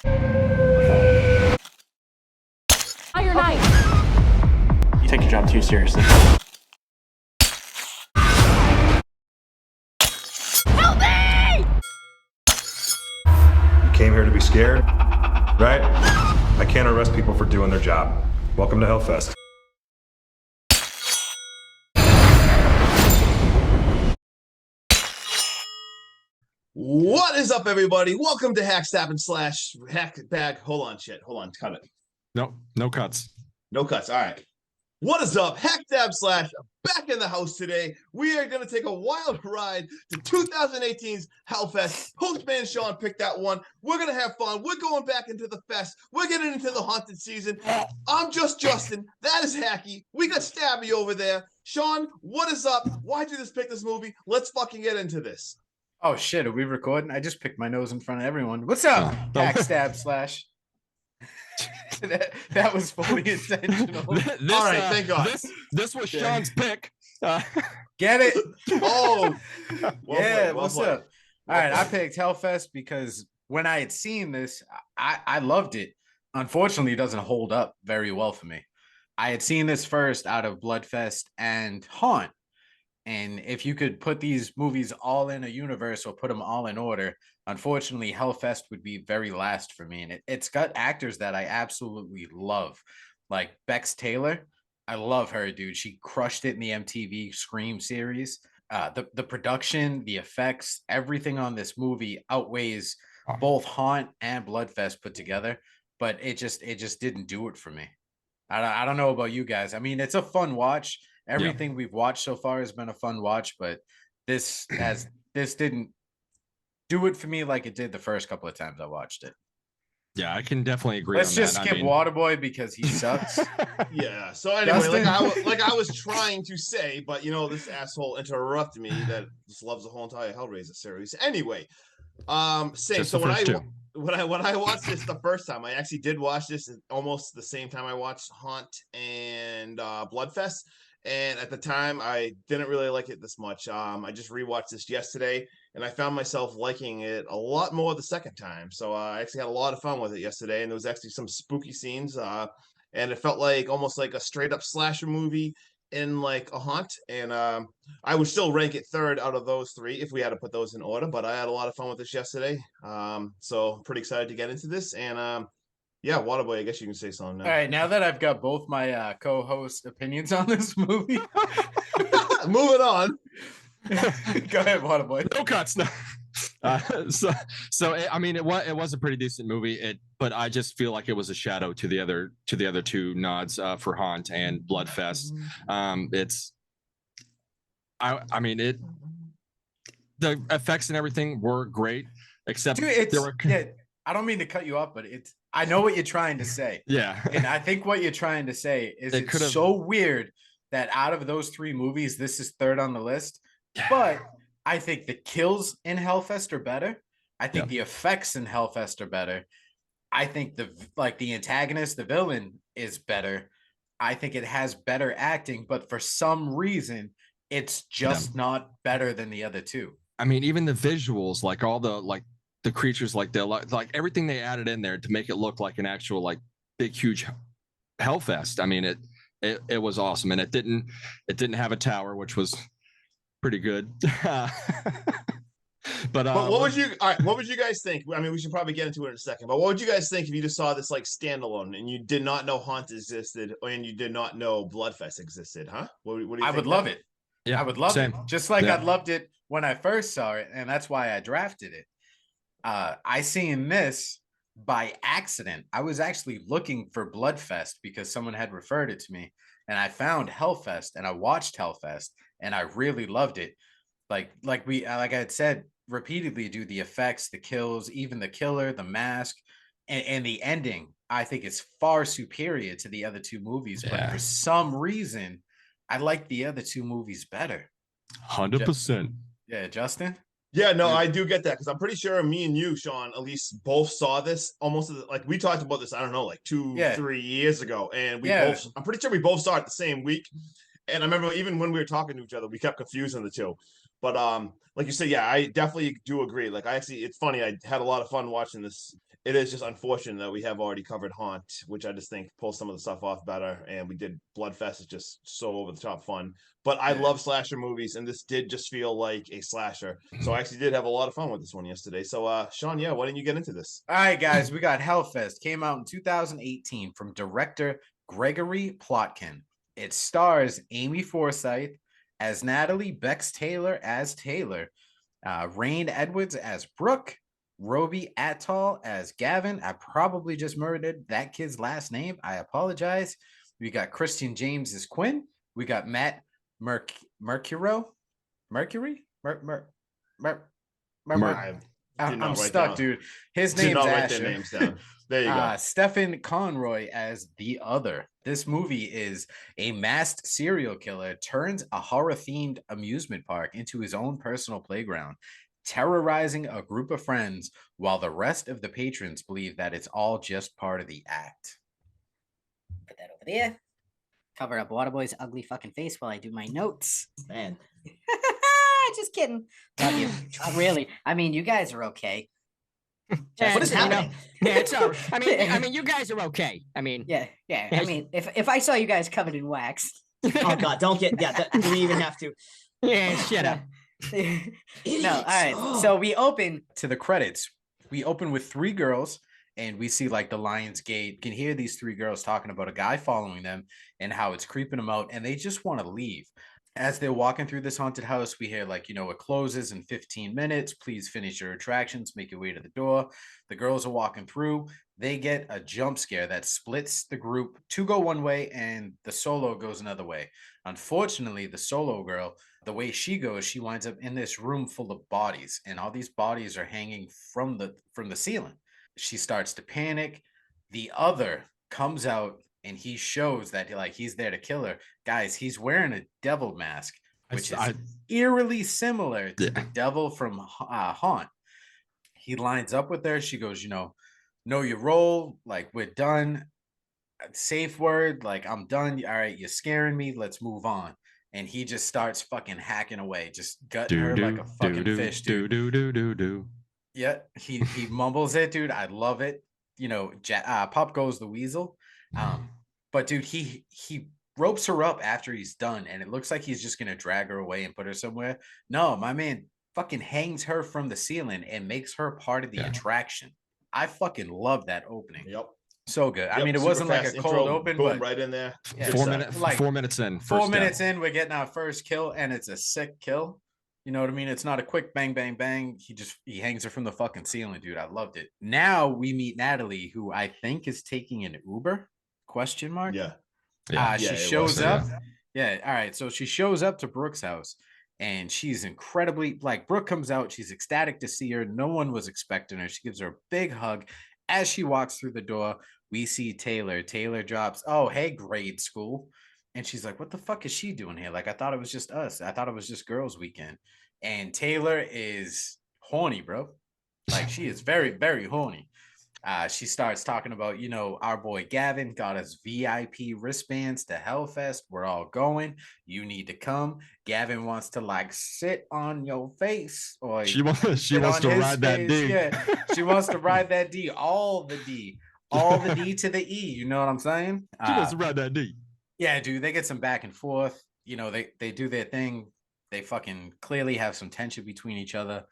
Fire knife. You take your job too seriously. Help me! You came here to be scared, right? I can't arrest people for doing their job. Welcome to Hellfest. What is up, everybody? Welcome to Hack Stab and Slash Hack Bag. Hold on, cut it. No cuts. No cuts. All right. What is up? Hack Stab Slash back in the house today. We are going to take a wild ride to 2018's Hellfest. Postman Sean picked that one. We're going to have fun. We're going back into the fest. We're getting into the haunted season. I'm just Justin. That is Hacky. We got Stabby over there. Sean, what is up? Why'd you just pick this movie? Let's fucking get into this. Oh shit, are we recording? I just picked my nose in front of everyone. What's up? Hack Stab Slash. that was fully intentional. All right, thank God. This was Sean's pick. Get it? Oh, what's up? All right, I picked Hellfest because when I had seen this, I loved it. Unfortunately, it doesn't hold up very well for me. I had seen this first out of Bloodfest and Haunt. And if you could put these movies all in a universe or put them all in order, unfortunately, Hellfest would be very last for me. And it's got actors that I absolutely love, like Bex Taylor. I love her, dude. She crushed it in the MTV Scream series. The production, the effects, everything on this movie outweighs both Haunt and Bloodfest put together. But it just didn't do it for me. I don't know about you guys. I mean, it's a fun watch. Everything we've watched so far has been a fun watch, but this didn't do it for me like it did the first couple of times I watched it. Yeah, I can definitely agree. Let's just skip Waterboy because he sucks. Yeah. So anyway, like I was trying to say, but this asshole interrupted me that just loves the whole entire Hellraiser series. Anyway, so when I watched this the first time, I actually did watch this almost the same time I watched Haunt and Bloodfest. And at the time, I didn't really like it this much. I just rewatched this yesterday, and I found myself liking it a lot more the second time. So I actually had a lot of fun with it yesterday, and there was actually some spooky scenes, and it felt like almost like a straight-up slasher movie in like a Haunt. And I would still rank it third out of those three if we had to put those in order, but I had a lot of fun with this yesterday. So I'm pretty excited to get into this, and yeah, Waterboy, I guess you can say something now. All right, now that I've got both my co-host opinions on this movie, moving on. Go ahead, Waterboy. No cuts. No. I mean, it was a pretty decent movie. But I just feel like it was a shadow to the other two nods for Haunt and Bloodfest. The effects and everything were great, except dude, I don't mean to cut you off, but I know what you're trying to say. Yeah. And I think what you're trying to say is it's so weird that out of those three movies, this is third on the list. Yeah. But I think the kills in Hellfest are better. I think the effects in Hellfest are better. I think the antagonist, the villain, is better. I think it has better acting, but for some reason, it's just not better than the other two. I mean, even the visuals, like all the creatures, like everything they added in there to make it look like an actual big huge Hellfest. I mean, it was awesome, and it didn't have a tower, which was pretty good. But what would you guys think? I mean, we should probably get into it in a second, but what would you guys think if you just saw this standalone and you did not know Haunt existed and you did not know Bloodfest existed, huh? What do you think? I would love it. Yeah, I would love it. Just like I loved it when I first saw it, and that's why I drafted it. I seen this by accident. I was actually looking for Bloodfest because someone had referred it to me, and I found Hellfest, and I watched Hellfest, and I really loved it. Like I had said repeatedly, do the effects, the kills, even the killer, the mask, and the ending. I think is far superior to the other two movies, but for some reason, I like the other two movies better. 100%. Yeah, Justin. Yeah, no, I do get that because I'm pretty sure me and you, Sean, at least both saw this almost we talked about this, I don't know, 3 years ago. And I'm pretty sure we both saw it the same week. And I remember even when we were talking to each other, we kept confusing the two. But like you said, yeah, I definitely do agree. Like it's funny. I had a lot of fun watching this. It is just unfortunate that we have already covered Haunt, which I just think pulls some of the stuff off better. And we did Bloodfest is just so over the top fun. But I love slasher movies, and this did just feel like a slasher. So I actually did have a lot of fun with this one yesterday. So Sean, yeah, why didn't you get into this? All right, guys, we got Hellfest. Came out in 2018 from director Gregory Plotkin. It stars Amy Forsyth as Natalie, Bex Taylor as Taylor, Rain Edwards as Brooke, Roby Attal as Gavin. I probably just murdered that kid's last name. I apologize. We got Christian James as Quinn. We got Matt Mercury. I'm stuck, dude. His name's Asher. Names down. There you go. Stephen Conroy as the other. This movie is a masked serial killer turns a horror-themed amusement park into his own personal playground, terrorizing a group of friends while the rest of the patrons believe that it's all just part of the act. Put that over there. Cover up Waterboy's ugly fucking face while I do my notes. Man. Just kidding. Love you. Really. I mean, you guys are okay. What is happening? Yeah, it's all. I mean, you guys are okay. I mean, yeah. I mean, if I saw you guys covered in wax. Oh God, don't get. Yeah, do we even have to? Yeah, shut up. No, all right. So we open to the credits. We open with three girls, and we see like the Lion's Gate. You can hear these three girls talking about a guy following them and how it's creeping them out, and they just want to leave. As they're walking through this haunted house, we hear like, it closes in 15 minutes. Please finish your attractions. Make your way to the door. The girls are walking through. They get a jump scare that splits the group. Two go one way and the solo goes another way. Unfortunately, the solo girl, the way she goes, she winds up in this room full of bodies, and all these bodies are hanging from the ceiling. She starts to panic. The other comes out, and he shows that he's there to kill her. Guys, he's wearing a devil mask, which is eerily similar to the devil from Haunt. He lines up with her. She goes, know your role. Like, we're done. Safe word. Like, I'm done. All right, you're scaring me. Let's move on. And he just starts fucking hacking away, just gutting her like a fucking fish, dude. Yeah, he mumbles it, dude. I love it. Pop goes the weasel. But dude, he ropes her up after he's done, and it looks like he's just gonna drag her away and put her somewhere. No, my man fucking hangs her from the ceiling and makes her part of the attraction. I fucking love that opening. Yep. So good. I mean, it wasn't like a cold open, boom, but right in there. Yeah, 4 minutes in. 4 minutes in, we're getting our first kill, and it's a sick kill. You know what I mean? It's not a quick bang, bang, bang. He hangs her from the fucking ceiling, dude. I loved it. Now we meet Natalie, who I think is taking an Uber? ? Yeah. She shows up. Yeah. All right. So she shows up to Brooke's house, and she's incredibly Brooke comes out. She's ecstatic to see her. No one was expecting her. She gives her a big hug. As she walks through the door, we see Taylor. Taylor drops, "Oh, hey, grade school." And she's like, "What the fuck is she doing here? Like, I thought it was just us. I thought it was just girls' weekend." And Taylor is horny, bro. Like, she is very, very horny. She starts talking about, our boy Gavin got us VIP wristbands to Hellfest. We're all going. You need to come. Gavin wants to sit on your face, or she wants to ride that D. Yeah, she wants to ride that D. All the D to the E. You know what I'm saying? She wants to ride that D. Yeah, dude. They get some back and forth. They do their thing. They fucking clearly have some tension between each other.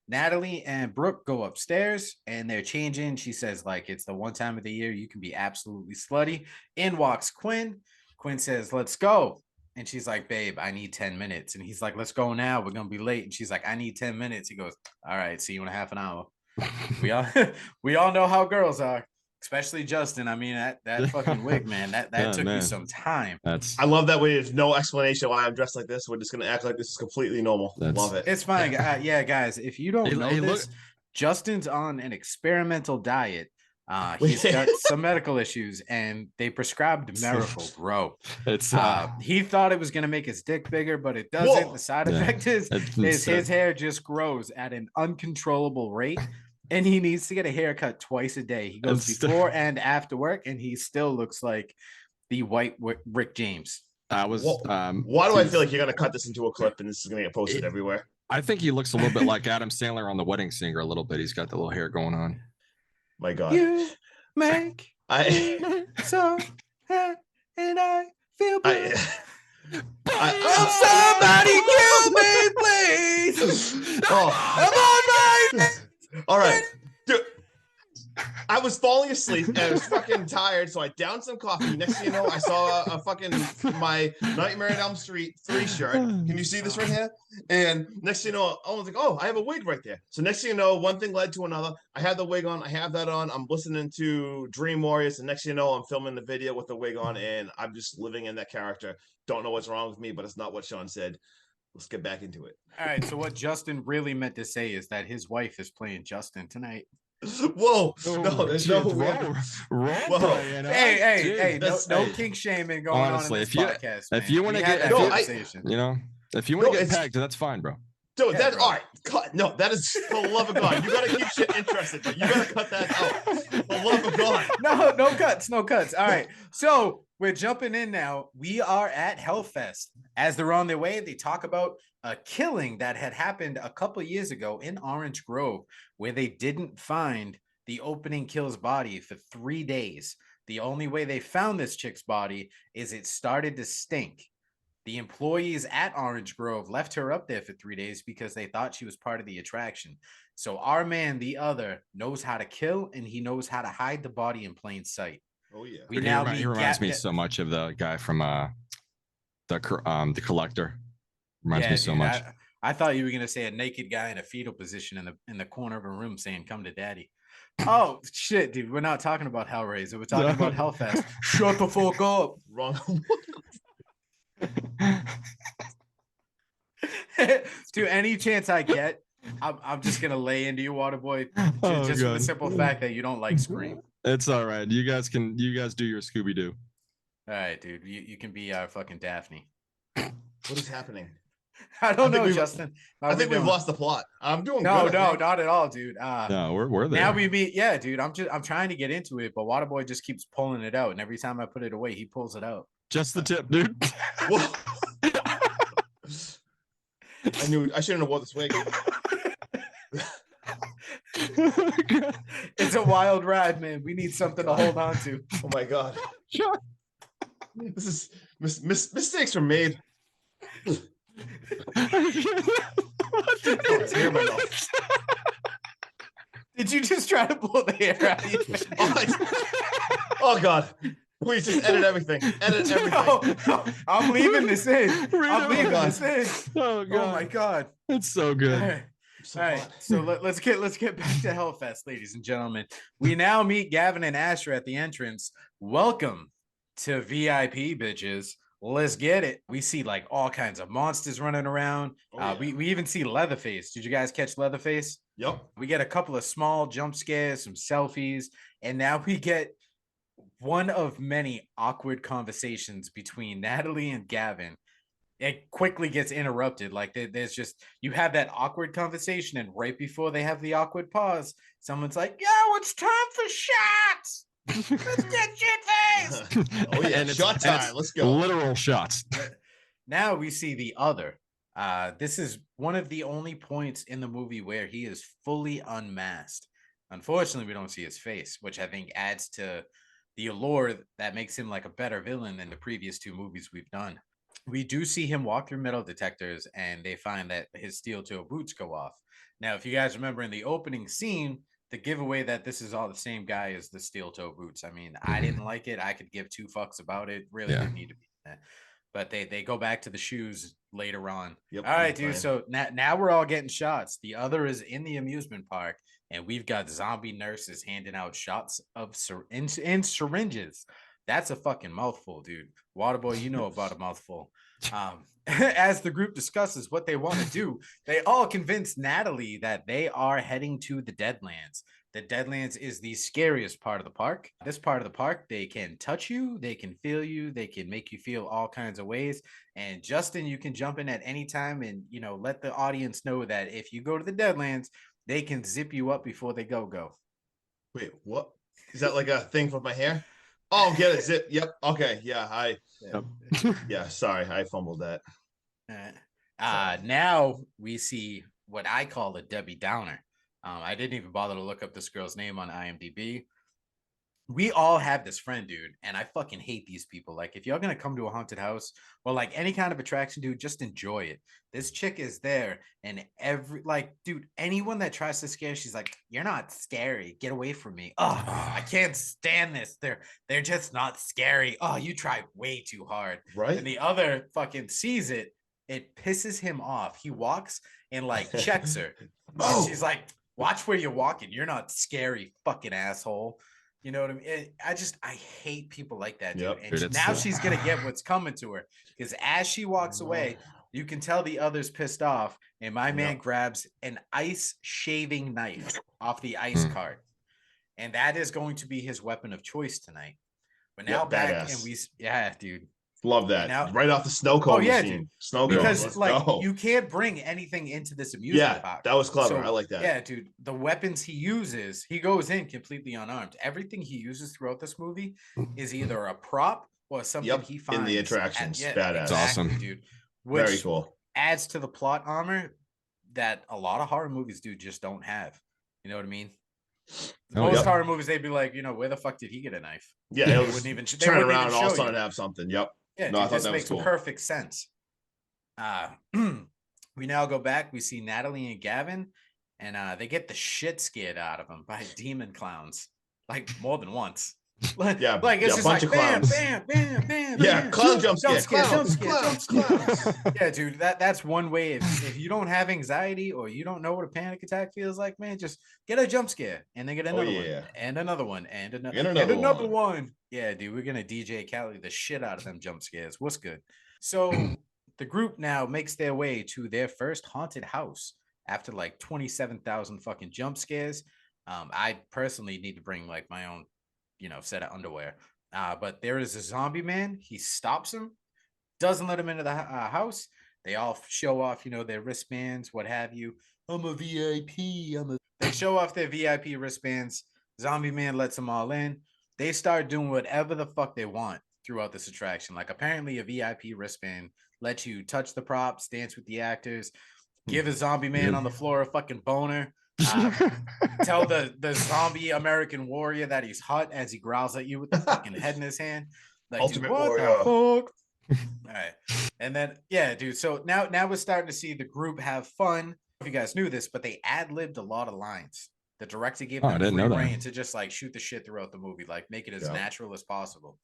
Natalie and Brooke go upstairs, and they're changing. She says, it's the one time of the year you can be absolutely slutty. In walks Quinn. Quinn says, "Let's go." And she's like, "Babe, I need 10 minutes." And he's like, "Let's go now. We're going to be late." And she's like, "I need 10 minutes. He goes, "All right, see you in a half an hour." We all know how girls are. Especially Justin. I mean, that fucking wig, man. That took you some time. I love that way. There's no explanation why I'm dressed like this. We're just gonna act like this is completely normal. Love it. It's fine. Yeah, guys. If you don't know this, Justin's on an experimental diet. He's got some medical issues, and they prescribed Miracle Grow. He thought it was gonna make his dick bigger, but it doesn't. Whoa. The side effect is his hair just grows at an uncontrollable rate. And he needs to get a haircut twice a day. He goes before and after work, and he still looks like the white Rick James. Why do I feel like you're gonna cut this into a clip and this is gonna get posted everywhere? I think he looks a little bit like Adam Sandler on The Wedding Singer a little bit. He's got the little hair going on. My God. You make I so and I feel blue. somebody kill me, please. Oh. I'm on my All right. Dude, I was falling asleep and I was fucking tired, so I downed some coffee. Next thing you know, I saw a fucking my Nightmare on Elm Street 3 shirt. Can you see this right here? And next thing you know, I was like, oh, I have a wig right there. So next thing you know, one thing led to another. I had the wig on, I have that on. I'm listening to Dream Warriors, and next thing you know, I'm filming the video with the wig on, and I'm just living in that character. Don't know what's wrong with me, but it's not what Sean said. Let's get back into it. All right, so what Justin really meant to say is that his wife is playing Justin tonight. Whoa! No, there's no way. Whoa. Hey! No kink shaming going honestly, on in this podcast. If you want to get, if you want to get pegged, that's fine, bro. Dude, yeah, that's all right. Cut. No, that is for the love of God. You gotta keep shit interested, but you gotta cut that out. For the love of God. No cuts. All right, so we're jumping in now. We are at Hellfest. As they're on their way, they talk about a killing that had happened a couple years ago in Orange Grove, where they didn't find the opening kill's body for 3 days. The only way they found this chick's body is it started to stink. The employees at Orange Grove left her up there for 3 days because they thought she was part of the attraction. So our man, the other, knows how to kill, and he knows how to hide the body in plain sight. Oh yeah. He reminds me so much of the guy from the Collector. Reminds me so much. I thought you were gonna say a naked guy in a fetal position in the corner of a room saying, "Come to daddy." Oh shit, dude. We're not talking about Hellraiser. We're talking about Hellfest. Shut the fuck up. Wrong. Dude, any chance I get, I'm just gonna lay into you, Waterboy, just for the simple fact that you don't like Scream. It's all right. You guys do your Scooby-Doo. All right, dude. You can be our fucking Daphne. What is happening? I don't know, Justin. I think we've lost the plot. I'm doing no, good. not at all, dude. No, we're there. Now we meet. Yeah, dude. I'm trying to get into it, but Waterboy just keeps pulling it out, and every time I put it away, he pulls it out. Just the tip, dude. I shouldn't have worn this wig. It's a wild ride, man. We need something to hold on to. Oh my God. This is mistakes are made. Did you just try to pull the hair out of your face? Oh God. Please just edit everything. Edit everything. No, I'm leaving this in. I'm leaving this in. Oh God. Oh my God. It's so good. All right. So let's get back to Hellfest, ladies and gentlemen. We now meet Gavin and Asher at the entrance. Welcome to VIP, bitches. Let's get it. We see like all kinds of monsters running around. We even see Leatherface. Did you guys catch Leatherface? Yep. We get a couple of small jump scares, some selfies, and now we get one of many awkward conversations between Natalie and Gavin. It quickly gets interrupted. Like there's just, you have that awkward conversation, and right before they have the awkward pause, someone's like, yo, it's time for shots. Let's get shit faced. Oh yeah, and shot time. Let's go. Literal shots. Now we see the other. This is one of the only points in the movie where he is fully unmasked. Unfortunately, we don't see his face, which I think adds to the allure that makes him like a better villain than the previous two movies we've done. We do see him walk through metal detectors, and they find that his steel-toe boots go off. Now, if you guys remember in the opening scene, the giveaway that this is all the same guy as the steel-toe boots. I mean, I didn't like it. I could give two fucks about it. Really didn't need to be that. But they go back to the shoes later on. Yep, all right, dude. Fine. So now we're all getting shots. The other is in the amusement park, and we've got zombie nurses handing out shots of in syringes. That's a fucking mouthful, dude. Waterboy, you know about a mouthful. As the group discusses what they want to do, they all convince Natalie that they are heading to the Deadlands. The Deadlands is the scariest part of the park. This part of the park, they can touch you, they can feel you, they can make you feel all kinds of ways. And Justin, you can jump in at any time and, you know, let the audience know that if you go to the Deadlands, they can zip you up before they go. Wait, what? Is that like a thing for my hair? Oh, get it, zip. Yep. Okay. Yeah. Yeah. Sorry, I fumbled that. Now we see what I call a Debbie Downer. I didn't even bother to look up this girl's name on IMDb. We all have this friend, dude, and I fucking hate these people. Like, if you're gonna come to a haunted house or like any kind of attraction, dude, just enjoy it. This chick is there, and dude, anyone that tries to scare, she's like, "You're not scary. Get away from me." Oh, I can't stand this. They're just not scary. Oh, you try way too hard. Right. And the other fucking sees it. It pisses him off. He walks and like checks her. Oh. And she's like, "Watch where you're walking. You're not scary, fucking asshole." You know what I mean? I hate people like that, dude. Yep. And Dude, now she's gonna get what's coming to her, because as she walks away, you can tell the other's pissed off, and my man grabs an ice shaving knife off the ice cart, and that is going to be his weapon of choice tonight. We're now back, badass. and dude. Love that. Now, right off the snow cone machine. Dude. Snow because let's like go. you can't bring anything into this amusement park. That was clever. So, I like that. Yeah, dude. The weapons he uses, he goes in completely unarmed. Everything he uses throughout this movie is either a prop or something he finds in the attractions. Badass. Exactly, Awesome, dude. Which Very cool. adds to the plot armor that a lot of horror movies do just don't have. You know what I mean? Most horror movies, they'd be like, where the fuck did he get a knife? Yeah, They it was wouldn't even turn wouldn't around even and all of a show sudden you. have something. Yep. Yeah, No, I dude, thought this that was makes cool. perfect sense. We now go back. We see Natalie and Gavin, and they get the shit scared out of them by demon clowns, like more than once. Like it's just bunch like of bam, clowns. bam, bam, bam. Yeah, bam, clown jump scare, clowns. clowns. Yeah, dude, that's one way. If you don't have anxiety or you don't know what a panic attack feels like, man, just get a jump scare and then get another one and another one and another one. Yeah, dude, we're gonna DJ Khaled the shit out of them jump scares. What's good? So the group now makes their way to their first haunted house after like 27,000 fucking jump scares. I personally need to bring like my own, set of underwear. But there is a zombie man. He stops him, doesn't let him into the house. They all show off, their wristbands, what have you. I'm a VIP. They show off their VIP wristbands. Zombie man lets them all in. They start doing whatever the fuck they want throughout this attraction. Like apparently a VIP wristband lets you touch the props, dance with the actors, give a zombie man on the floor a fucking boner. Tell the zombie American warrior that he's hot as he growls at you with the fucking head in his hand. Like, Ultimate dude, what warrior. the fuck? All right. And then, dude. So now we're starting to see the group have fun. If you guys knew this, but they ad-libbed a lot of lines. The director gave them free reign to just like shoot the shit throughout the movie, like make it as natural as possible.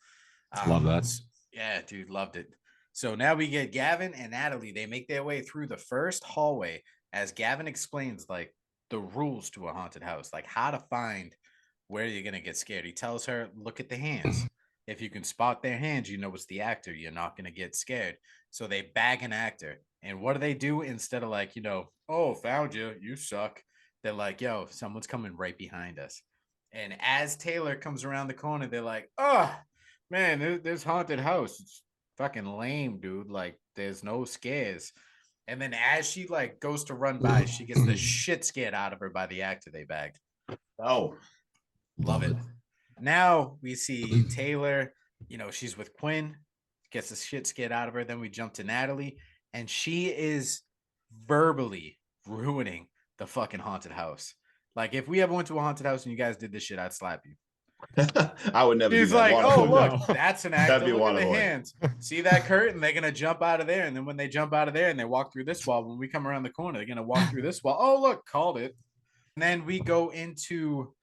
Love that. Yeah, dude, loved it. So now we get Gavin and Natalie. They make their way through the first hallway as Gavin explains like the rules to a haunted house, like how to find where you're gonna get scared. He tells her, look at the hands. If you can spot their hands, you know it's the actor. You're not gonna get scared. So they bag an actor. And what do? Instead of like, oh, found you, you suck. They're like, yo, someone's coming right behind us. And as Taylor comes around the corner, they're like, oh, man, this haunted house. It's fucking lame, dude. Like, there's no scares. And then as she like goes to run by, she gets the shit scared out of her by the actor they bagged. Oh, love it. Now we see Taylor, she's with Quinn, gets the shit scared out of her. Then we jump to Natalie, and she is verbally ruining the fucking haunted house. Like, if we ever went to a haunted house and you guys did this shit, I'd slap you. I would never. He's like, oh, look, that's an actor. That'd be Look at the Waterboy. hands. See that curtain? They're going to jump out of there. And then when they jump out of there and they walk through this wall, when we come around the corner, they're going to walk through this wall. Oh, look, called it. And then we go into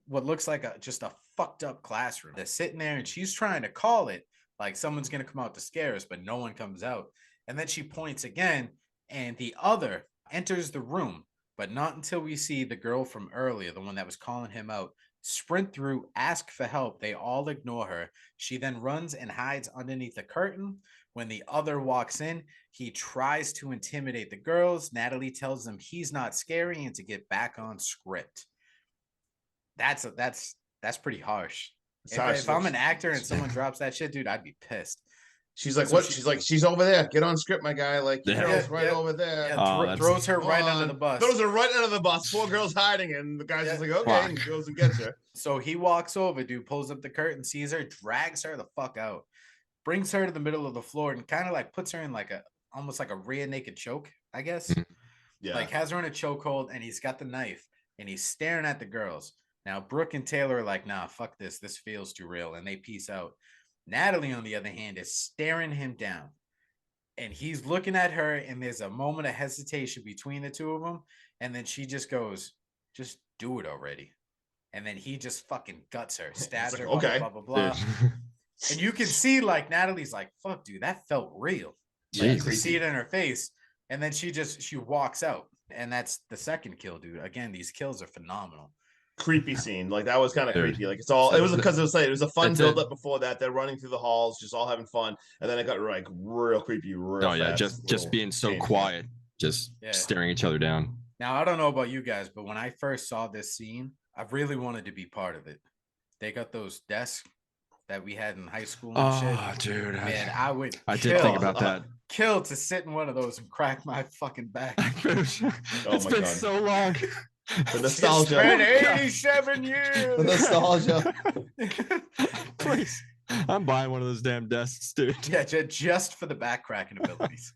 what looks like just a fucked up classroom. They're sitting there and she's trying to call it like someone's going to come out to scare us, but no one comes out. And then she points again and the other enters the room, but not until we see the girl from earlier, the one that was calling him out, sprint through, ask for help. They all ignore her. She then runs and hides underneath the curtain. When the other walks in, he tries to intimidate the girls. Natalie tells him he's not scary and to get back on script. That's pretty harsh. If I'm an actor and someone drops that shit, dude, I'd be pissed. She's like, what? She's like, she's over there. Get on script, my guy. Like, the girl's right over there. Yeah, throws her right under the bus. Throws her right under the bus. Poor girl's hiding, and the guy's just like, okay, and goes and gets her. So he walks over, dude, pulls up the curtain, sees her, drags her the fuck out, brings her to the middle of the floor, and kind of like puts her in like a almost like a rear naked choke, I guess. Yeah. Like has her in a chokehold, and he's got the knife, and he's staring at the girls. Now Brooke and Taylor are like, nah, fuck this. This feels too real, and they peace out. Natalie, on the other hand, is staring him down, and he's looking at her, and there's a moment of hesitation between the two of them, and then she just goes, "Just do it already." And then he just fucking guts her, stabs like, her, okay. blah, blah, blah, blah. And you can see, like, Natalie's like, fuck, dude, that felt real. Like, you can see it in her face. And then she walks out. And that's the second kill, dude. Again, these kills are phenomenal. Creepy scene. Like, that was kind of creepy. Like, it was because it was a fun build up before that. They're running through the halls, just all having fun. And then it got like real creepy, real fast, just being so quiet, just staring each other down. Now, I don't know about you guys, but when I first saw this scene, I really wanted to be part of it. They got those desks that we had in high school and shit. Dude. Man, I did think about that. Kill to sit in one of those and crack my fucking back. It's been so long. The nostalgia. It's been 87 years. The nostalgia. Please. I'm buying one of those damn desks, dude. Yeah, just for the back cracking abilities.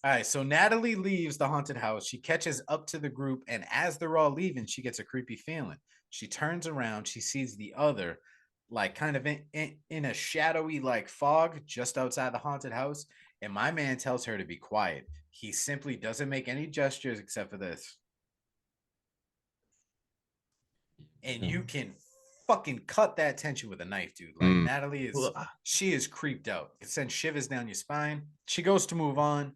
All right, so Natalie leaves the haunted house. She catches up to the group, and as they're all leaving, she gets a creepy feeling. She turns around, she sees the other, like kind of in a shadowy like fog just outside the haunted house, and my man tells her to be quiet. He simply doesn't make any gestures except for this. And you can fucking cut that tension with a knife, dude. Like Natalie she is creeped out. It sends shivers down your spine. She goes to move on.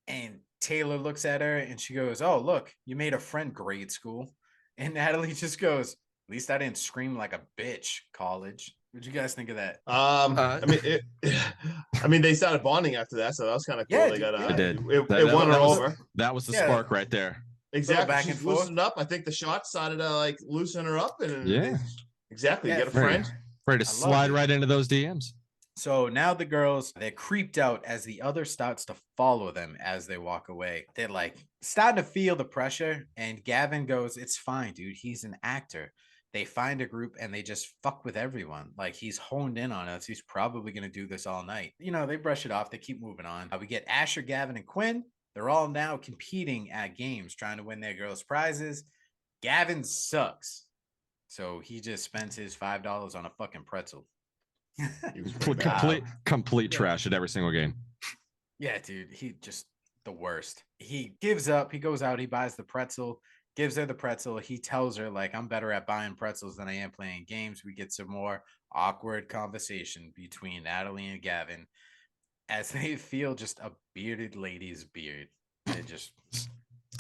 And Taylor looks at her and she goes, "Oh, look, you made a friend, grade school." And Natalie just goes, "At least I didn't scream like a bitch, college." What'd you guys think of that? I mean, they started bonding after that, so that was kind of cool. Yeah, they got it won her over. That was the spark right there. Exactly. Back She's and forth. loosened up. I think the shot started to like loosen her up, and exactly. Yeah, You get a friend. Ready to slide right into those DMs. So now the girls, they're creeped out as the other starts to follow them as they walk away. They're like starting to feel the pressure. And Gavin goes, "It's fine, dude. He's an actor." They find a group and they just fuck with everyone. Like, he's honed in on us. He's probably going to do this all night. You know, they brush it off. They keep moving on. We get Asher, Gavin, and Quinn. They're all now competing at games, trying to win their girls' prizes. Gavin sucks. So he just spends his $5 on a fucking pretzel. Complete trash at every single game. Yeah, dude, he just the worst. He gives up. He goes out. He buys the pretzel, gives her the pretzel. He tells her, like, "I'm better at buying pretzels than I am playing games." We get some more awkward conversation between Natalie and Gavin as they feel just a bearded lady's beard. It just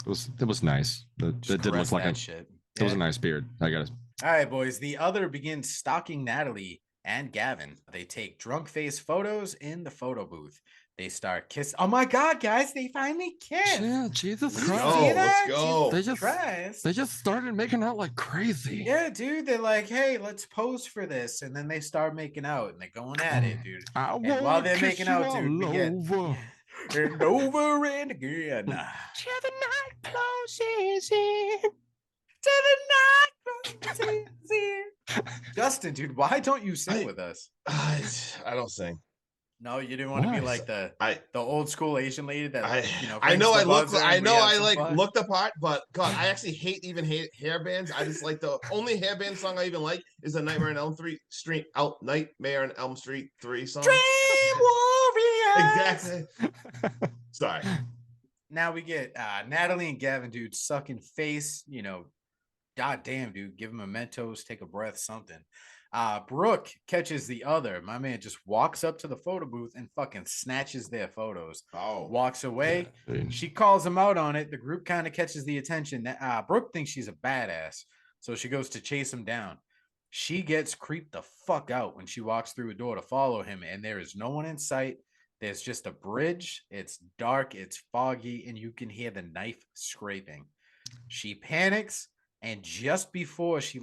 it was nice. It did look like that shit. It was a nice beard. I got it. All right, boys. The other begins stalking Natalie and Gavin. They take drunk face photos in the photo booth. They start kissing. Oh my God, guys! They finally kiss. Yeah, Jesus Christ! Let's go. They just started making out like crazy. Yeah, dude. They're like, "Hey, let's pose for this," and then they start making out, and they're going at it, dude. And while they're making out, dude, we get and over and again. Till the night closes in. Till the night closes in. Justin, dude, why don't you sing with us? I don't sing. No, you didn't want to be like the old school Asian lady that I know I look look the part, but God, I actually hate hair bands. I just like the only hair band song I even like is the Nightmare on Elm Street 3 song. Dream Warrior. Exactly. Sorry. Now we get Natalie and Gavin, dude, sucking face. You know, God damn, dude, give him a Mentos, take a breath, something. Brooke catches the other. My man just walks up to the photo booth and fucking snatches their photos. Walks away. She calls him out on it. The group kind of catches the attention. Brooke thinks she's a badass, so she goes to chase him down. She gets creeped the fuck out when she walks through a door to follow him, and there is no one in sight. There's just a bridge. It's dark, it's foggy, and you can hear the knife scraping. She panics, and just before she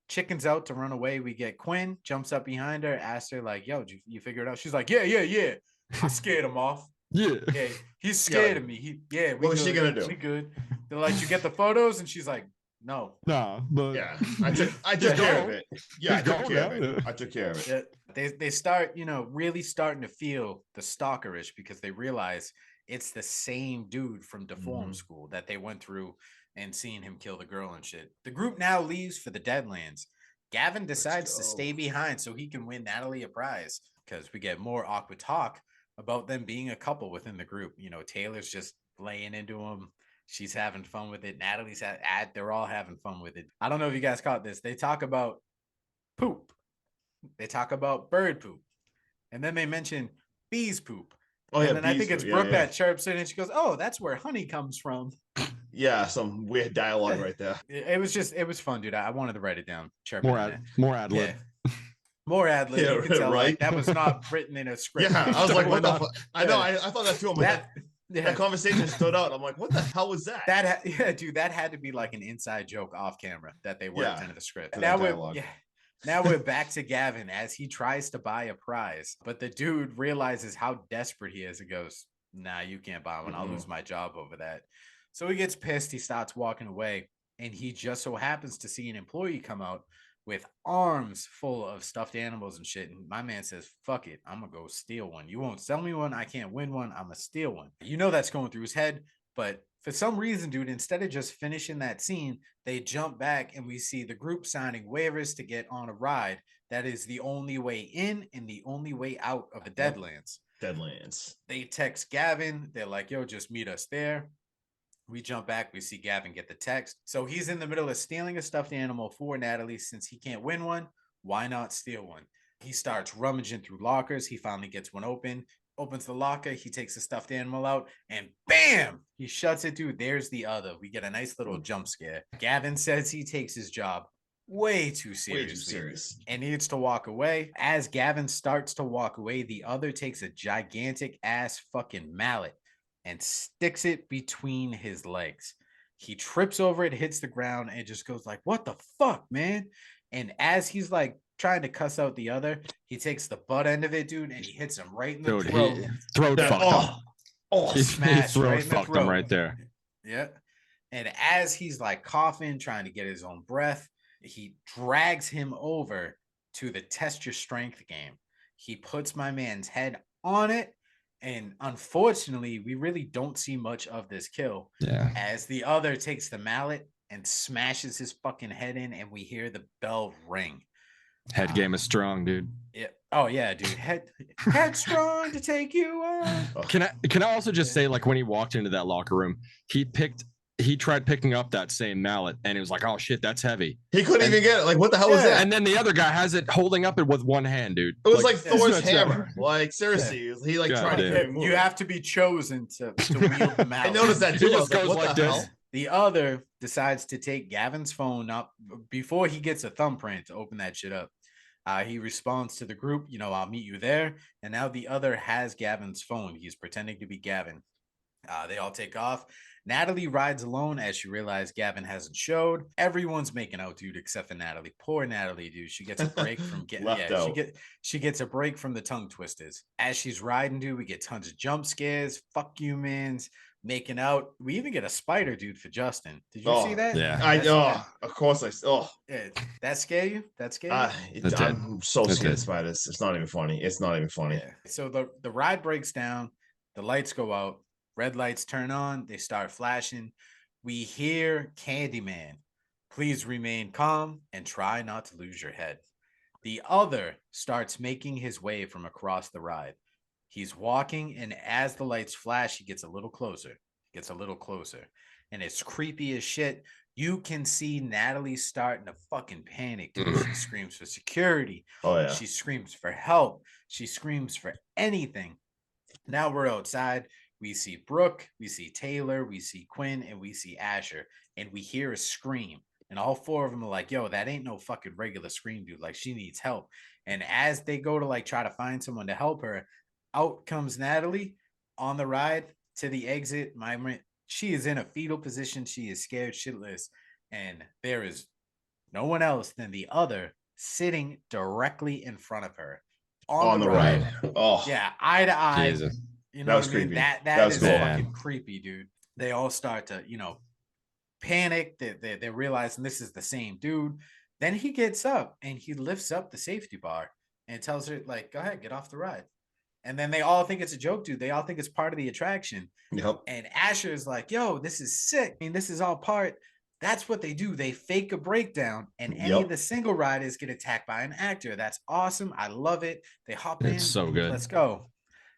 chickens out to run away, we get Quinn jumps up behind her, asks her like, "Yo, did you figure it out?" She's like, yeah. I scared him off. Yeah, he's scared of me. What was she gonna do? We good. They're like, "You get the photos?" And she's like, "No." Nah, but I took care of it. Yeah, I took care of it. they start, really starting to feel the stalkerish because they realize it's the same dude from Deform School that they went through and seeing him kill the girl and shit. The group now leaves for the Deadlands. Gavin decides to stay behind so he can win Natalie a prize because we get more awkward talk about them being a couple within the group. Taylor's just laying into him. She's having fun with it. Natalie's they're all having fun with it. I don't know if you guys caught this. They talk about poop. They talk about bird poop. And then they mention bees poop. Oh, and yeah. then I think it's Brooke that chirps in and she goes, "Oh, that's where honey comes from." Yeah, some weird dialogue right there. It was fun, dude. I wanted to write it down. More ad lib. Yeah. More ad lib. Yeah, You can tell, right. like, that was not written in a script. Yeah, I was like, what the fuck? fuck? I know, I thought that too. I'm like, that conversation stood out. I'm like, what the hell was that? That had to be like an inside joke off camera that they worked into the script. Now we're back to Gavin as he tries to buy a prize, but the dude realizes how desperate he is and goes, "Nah, you can't buy one. I'll lose my job over that." So he gets pissed. He starts walking away, and he just so happens to see an employee come out with arms full of stuffed animals and shit. And my man says, "Fuck it, I'm gonna go steal one. You won't sell me one. I can't win one. I'm gonna steal one." That's going through his head, but for some reason, dude, instead of just finishing that scene, they jump back and we see the group signing waivers to get on a ride that is the only way in and the only way out of the Deadlands. They text Gavin. They're like, "Yo, just meet us there." We jump back. We see Gavin get the text. So he's in the middle of stealing a stuffed animal for Natalie. Since he can't win one, why not steal one? He starts rummaging through lockers. He finally gets one open. Opens the locker, he takes the stuffed animal out, and bam, he shuts it, dude. There's the other. We get a nice little jump scare. Gavin says he takes his job way too seriously and needs to walk away. As Gavin starts to walk away, the other takes a gigantic ass fucking mallet and sticks it between his legs. He trips over it, hits the ground, and just goes like, "What the fuck, man?" And as he's like trying to cuss out the other, he takes the butt end of it, dude, and he hits him right in the throat. Throat fucked him. He Throat fucked him right there. Yeah. And as he's like coughing, trying to get his own breath, he drags him over to the test your strength game. He puts my man's head on it. And unfortunately, we really don't see much of this kill. Yeah. As the other takes the mallet and smashes his fucking head in, and we hear the bell ring. Head game is strong, dude. Yeah. Oh yeah, dude. Head strong to take you on. Can I also just say, like, when he walked into that locker room, he tried picking up that same mallet and it was like, "Oh shit, that's heavy." He couldn't even get it. Like, what the hell was that? And then the other guy has it holding up it with one hand, dude. It was like Thor's hammer. Like, seriously, he like tried to get you have to be chosen to wield the mallet. I noticed that too. He just goes like this. Hell? The other decides to take Gavin's phone up before he gets a thumbprint to open that shit up. He responds to the group, "I'll meet you there." And now the other has Gavin's phone. He's pretending to be Gavin. They all take off. Natalie rides alone as she realizes Gavin hasn't showed. Everyone's making out, dude, except for Natalie. Poor Natalie, dude. She gets a break from she gets a break from the tongue twisters. As she's riding, dude, we get tons of jump scares. Fuck you, mans. Making out. We even get a spider, dude, for Justin. Did you see that? Yeah. Of course Yeah, that scare you? That scare you? I'm so scared of spiders. It's not even funny. Yeah. So the ride breaks down. The lights go out. Red lights turn on. They start flashing. We hear Candyman. "Please remain calm and try not to lose your head." The other starts making his way from across the ride. He's walking, and as the lights flash, he gets a little closer. And it's creepy as shit. You can see Natalie starting to fucking panic, dude. She screams for security. Oh, yeah. She screams for help. She screams for anything. Now we're outside. We see Brooke, we see Taylor, we see Quinn, and we see Asher. And we hear a scream. And all four of them are like, "Yo, that ain't no fucking regular scream, dude. Like, she needs help." And as they go to like try to find someone to help her, out comes Natalie on the ride to the exit. She is in a fetal position. She is scared shitless. And there is no one else than the other sitting directly in front of her on the ride. Oh, yeah, eye to eye. Jesus. That was creepy. That is cool. fucking creepy, dude. They all start to, panic. They're realizing this is the same dude. Then he gets up and he lifts up the safety bar and tells her like, "Go ahead, get off the ride." And then they all think it's a joke, dude. They all think it's part of the attraction. Yep. And Asher is like, "Yo, this is sick. I mean, this is all part." That's what they do. They fake a breakdown, and any of the single riders get attacked by an actor. That's awesome. I love it. They hop in. It's so good. Let's go.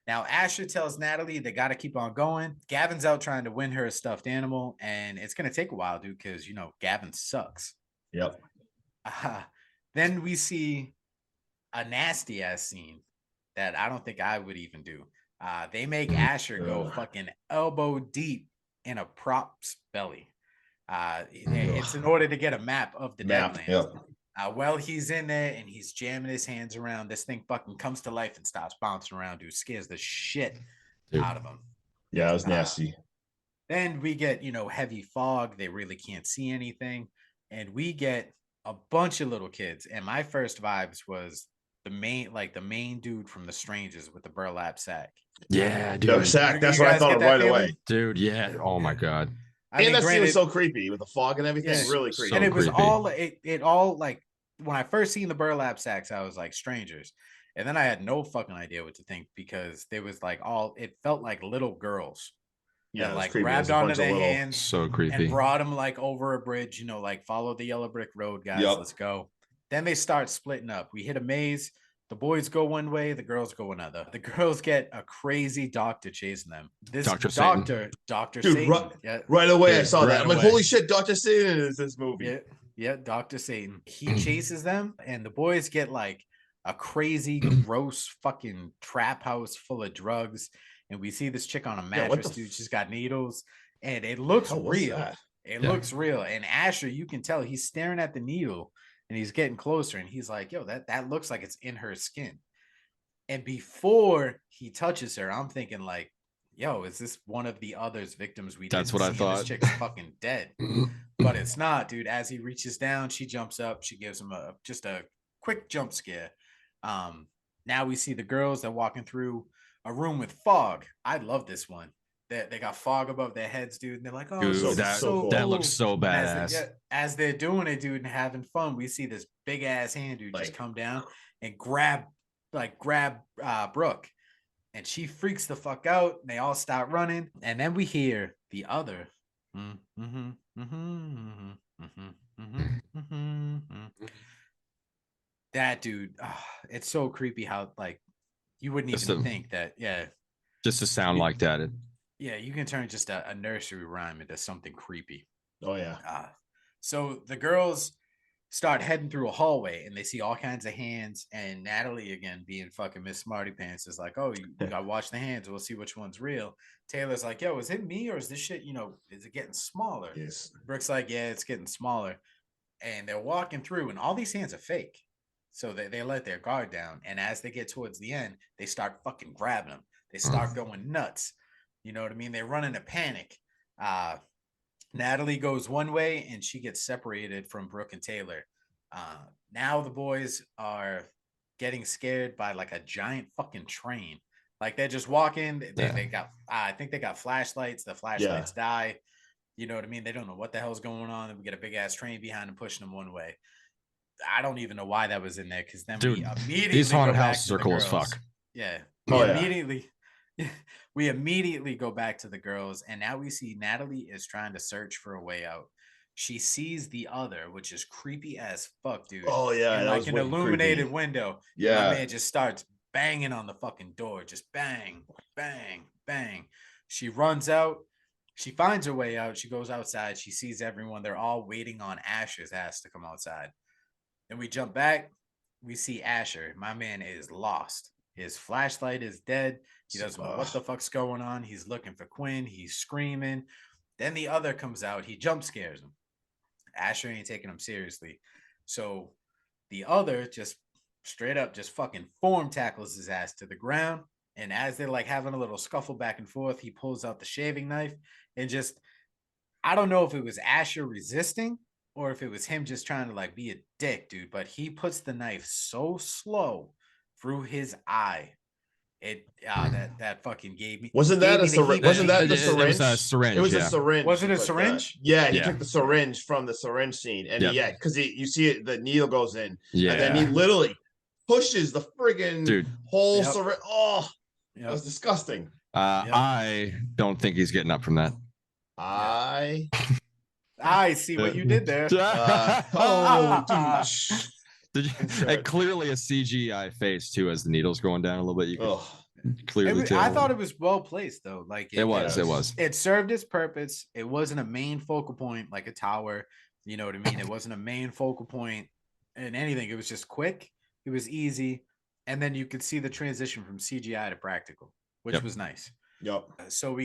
Now, Asher tells Natalie they got to keep on going. Gavin's out trying to win her a stuffed animal, and it's going to take a while, dude, because, you know, Gavin sucks. Yep. Then we see a nasty-ass scene that I don't think I would even do. They make Asher go fucking elbow deep in a prop's belly. It's in order to get a map of the Deadlands. Yep. Well, he's in there and he's jamming his hands around. This thing fucking comes to life and stops bouncing around, dude. Scares the shit out of him. Yeah, it was nasty. Then we get, you know, heavy fog. They really can't see anything. And we get a bunch of little kids. And my first vibes was the main dude from The Strangers with the burlap sack. Yeah, dude. The sack, that's what I thought of right away. Dude, yeah. Oh my God. And that scene was so creepy with the fog and everything. Yeah, really creepy. And it was creepy. all it all like when I first seen the burlap sacks, I was like Strangers. And then I had no fucking idea what to think because there was like it felt like little girls. Yeah, that, like creepy. grabbed onto their hands So creepy. and brought them like over a bridge, you know, like follow the yellow brick road, guys. Yep. Let's go. Then they start splitting up. We hit a maze. The boys go one way, the girls go another. The girls get a crazy doctor chasing them. This Dr. Satan. Doctor Dude, Satan. right away, I Dude, saw that. right I'm like, away. holy shit, Dr. Satan is this movie. Yeah, Dr. Satan. He chases them, and the boys get like a crazy, gross fucking trap house full of drugs. And we see this chick on a mattress, dude. She's got needles, and it looks real. It looks real. And Asher, you can tell he's staring at the needle, and he's getting closer, and he's like, "Yo, that looks like it's in her skin." And before he touches her, I'm thinking like, "Yo, is this one of the others victims we?" That's what I thought. This chick's fucking dead. But it's not, dude. As he reaches down, she jumps up. She gives him just a quick jump scare. Now we see the girls. They're walking through a room with fog. I love this one. They got fog above their heads, dude. And they're like, "Oh, Dude, that that looks so badass." As they're doing it, dude, and having fun, we see this big ass hand, dude, just come down and grab Brooke. And she freaks the fuck out. And they all start running. And then we hear the other. That dude, it's so creepy how like you wouldn't even think that. Yeah, just to sound like that. Yeah, you can turn just a nursery rhyme into something creepy. Oh yeah. So the girls start heading through a hallway and they see all kinds of hands, and Natalie, again being fucking Miss Smarty Pants, is like, "Oh, you gotta watch the hands. We'll see which one's real." Taylor's like, "Yo, is it me or is this shit, you know, is it getting smaller?" Yes. Brooke's like, "Yeah, it's getting smaller." And they're walking through and all these hands are fake. So they let their guard down. And as they get towards the end, they start fucking grabbing them. They start going nuts. You know what I mean? They run into panic. Natalie goes one way and she gets separated from Brooke and Taylor. Now the boys are getting scared by like a giant fucking train. Like they're just walking. They got, I think they got flashlights. The flashlights die. You know what I mean? They don't know what the hell's going on. And we get a big ass train behind them pushing them one way. I don't even know why that was in there, because then we immediately these haunted go house back circle to as the girls. fuck. Yeah. Oh, We immediately go back to the girls, and now we see Natalie is trying to search for a way out. She sees the other, which is creepy as fuck, dude. Oh yeah, in that like was an wicked illuminated creepy. window. Yeah. My man just starts banging on the fucking door, just bang, bang, bang. She runs out. She finds her way out. She goes outside. She sees everyone. They're all waiting on Asher's ass to come outside. Then we jump back. We see Asher. My man is lost. His flashlight is dead. He doesn't know what the fuck's going on. He's looking for Quinn. He's screaming. Then the other comes out. He jump scares him. Asher ain't taking him seriously. So the other just straight up just fucking form tackles his ass to the ground. And as they're like having a little scuffle back and forth, he pulls out the shaving knife and just, I don't know if it was Asher resisting or if it was him just trying to like be a dick, dude. But he puts the knife so slow through his eye. That fucking gave me. Wasn't that a syringe? Wasn't that the syringe? It was a syringe. It was a syringe. Was it a but, syringe? Yeah, he took the syringe from the syringe scene, and because you see it, the needle goes in, and then he literally pushes the friggin' Dude. whole Yep. Oh, that was disgusting. I don't think he's getting up from that. I see what you did there. Did you? And clearly a CGI face too, as the needles going down a little bit. You could clearly tell. I thought it was well placed though. Like it was. It served its purpose. It wasn't a main focal point like a tower. You know what I mean? It wasn't a main focal point in anything. It was just quick. It was easy, and then you could see the transition from CGI to practical, which was nice. Yep. So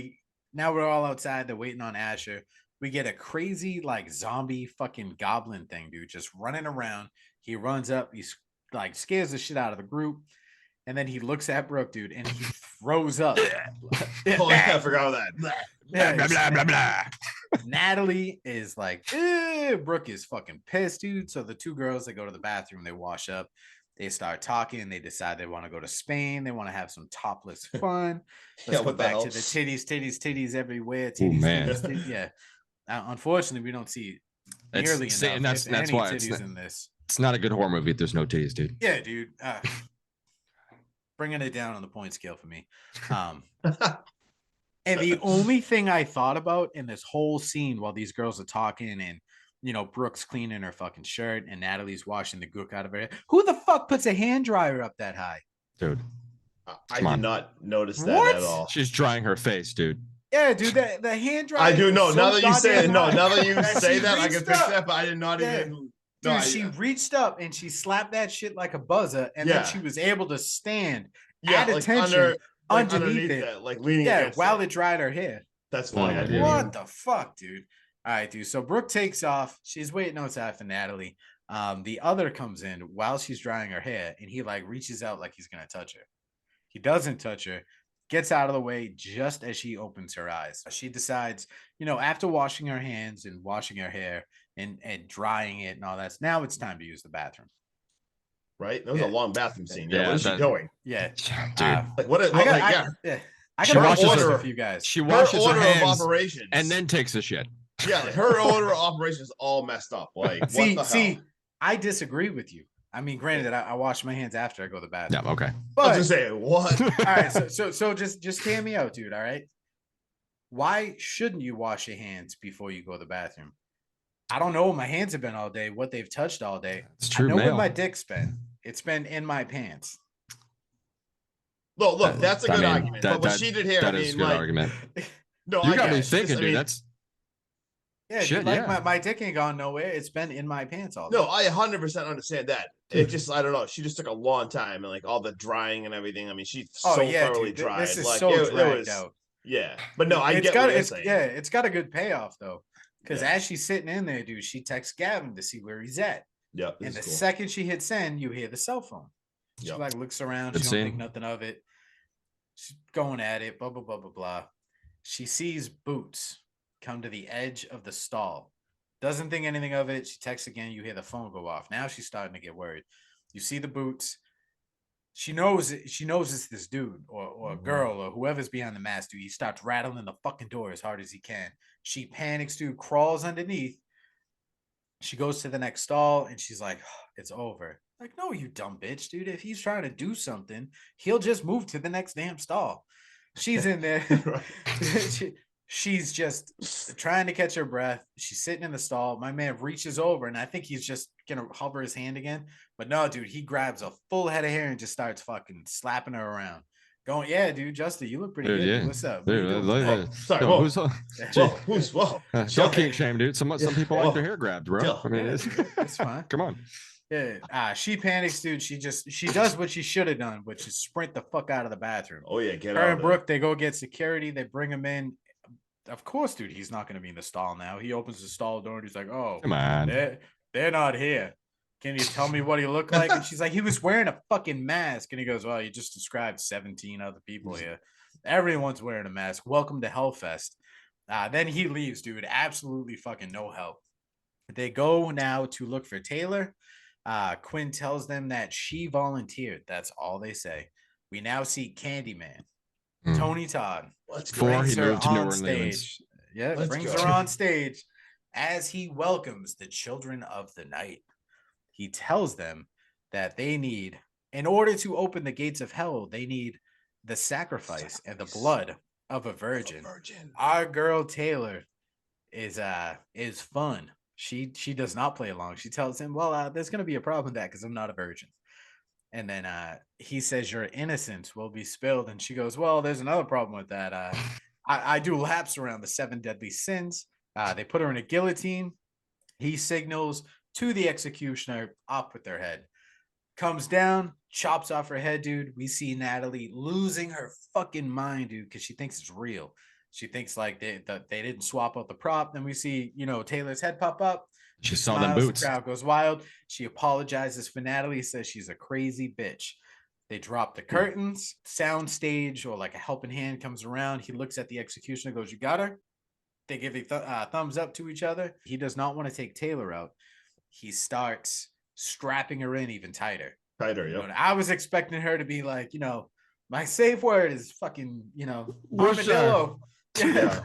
now we're all outside. They're waiting on Asher. We get a crazy like zombie fucking goblin thing, dude, just running around. He runs up. He's like scares the shit out of the group. And then he looks at Brooke, dude, and he throws up. Oh, yeah, I forgot that. Blah, blah, blah, blah. Natalie is like, Brooke is fucking pissed, dude. So the two girls, they go to the bathroom, they wash up, they start talking, they decide they want to go to Spain, they want to have some topless fun. Let's go back to the titties everywhere. Titties, titties. Yeah. Unfortunately, we don't see nearly enough. And that's why in this. It's not a good horror movie if there's no titties, dude. Yeah, dude. Bringing it down on the point scale for me. And the only thing I thought about in this whole scene while these girls are talking and, you know, Brooke's cleaning her fucking shirt and Natalie's washing the gook out of her head. Who the fuck puts a hand dryer up that high? Dude. I did not notice that at all. She's drying her face, dude. Yeah, dude, the hand dryer. I do know. So now that you say it, now that you say that, I can reached fix up. that, but I did not even. Dude, she reached up and she slapped that shit like a buzzer, and then she was able to stand at like attention underneath it, that, like leaning. While it dried her hair. That's funny. I did. What the fuck, dude? All right, dude. So Brooke takes off. She's waiting outside for Natalie. The other comes in while she's drying her hair, and he like reaches out like he's gonna touch her. He doesn't touch her. Gets out of the way just as she opens her eyes. She decides, you know, after washing her hands and washing her hair and drying it and all that, now it's time to use the bathroom. Right? That was a long bathroom scene. Yeah, what is she doing? Yeah, dude. Like what? I got to order a few guys. She washes her hands of operations and then takes a shit. Yeah, like her order of operations is all messed up. Like, see, I disagree with you. I mean, granted, I wash my hands after I go to the bathroom. Yeah, okay. But, I was just saying, what? All right, so just hear me out, dude. All right. Why shouldn't you wash your hands before you go to the bathroom? I don't know what my hands have been all day, what they've touched all day. It's true. I know what my dick's been. It's been in my pants. Look, that's a good argument. But what she did here, that is a good argument. No, you got me thinking, dude. That's shit. Like my dick ain't gone nowhere. It's been in my pants all day. No, I 100% understand that. It just, I don't know. She just took a long time and like all the drying and everything. I mean, she's thoroughly dried. This is like, so dragged out. Yeah, but no, I get what you're saying. Yeah, it's got a good payoff though, because as she's sitting in there, dude, she texts Gavin to see where he's at. Yeah, and the second she hits send, you hear the cell phone. She like looks around. She don't think nothing of it. She's going at it. Blah blah blah blah blah. She sees Boots come to the edge of the stall. Doesn't think anything of it. She texts again. You hear the phone go off. Now she's starting to get worried. You see the Boots. She knows it's this dude or girl or whoever's behind the mask, dude. He starts rattling the fucking door as hard as he can. She panics, dude, crawls underneath. She goes to the next stall and she's like, oh, it's over. Like, no, you dumb bitch, dude. If he's trying to do something, he'll just move to the next damn stall. She's in there. She's just trying to catch her breath. She's sitting in the stall. My man reaches over, and I think he's just gonna hover his hand again. But no, dude, he grabs a full head of hair and just starts fucking slapping her around. Going, yeah, dude, Justin, you look pretty good. Yeah. What's up? Sorry, whoa. Don't kink shame, dude. Some people like their hair grabbed, bro. I mean, it's fine. Come on. Yeah. She panics, dude. She does what she should have done, which is sprint the fuck out of the bathroom. Oh yeah, get out. Her and Brooke, they go get security. They bring him in. Of course, dude, he's not going to be in the stall now. He opens the stall door and he's like, oh, come on. They're not here. Can you tell me what he looked like? And she's like, he was wearing a fucking mask. And he goes, well, you just described 17 other people here. Everyone's wearing a mask. Welcome to Hellfest. Then he leaves, dude. Absolutely fucking no help. They go now to look for Taylor. Quinn tells them that she volunteered. That's all they say. We now see Candyman. Tony Todd before he moved to New Orleans. Yeah, brings her on stage as he welcomes the children of the night. He tells them that they need In order to open the gates of hell, they need the sacrifice and the blood of a virgin. Our girl Taylor is fun. She does not play along. She tells him, well, there's gonna be a problem with that because I'm not a virgin. And then he says your innocence will be spilled, and she goes, well, there's another problem with that. I do laps around the 7 deadly sins. They put her in a guillotine. He signals to the executioner, up with their head. Comes down, chops off her head, dude. We see Natalie losing her fucking mind, dude, because she thinks it's real. She thinks like they didn't swap out the prop. Then we see, Taylor's head pop up. She saw them boots. The crowd goes wild. She apologizes for Natalie, says she's a crazy bitch. They drop the curtains. Sound stage or like a helping hand comes around. He looks at the executioner, goes, you got her? They give a thumbs up to each other. He does not want to take Taylor out. He starts strapping her in even tighter. Yeah. I was expecting her to be like, my safe word is fucking, armadillo. Yeah.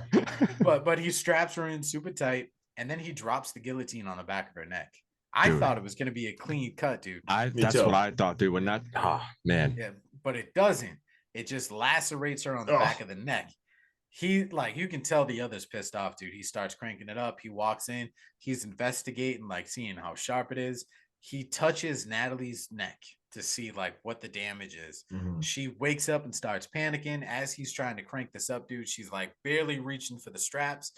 but he straps her in super tight, and then he drops the guillotine on the back of her neck. I thought it was going to be a clean cut, dude. That's what I thought, dude. When that, oh man. Yeah, but it doesn't. It just lacerates her on the back of the neck. He, like, you can tell the other's pissed off, dude. He starts cranking it up. He walks in. He's investigating, like, seeing how sharp it is. He touches Natalie's neck to see, like, what the damage is. Mm-hmm. She wakes up and starts panicking. As he's trying to crank this up, dude, she's, like, barely reaching for the straps.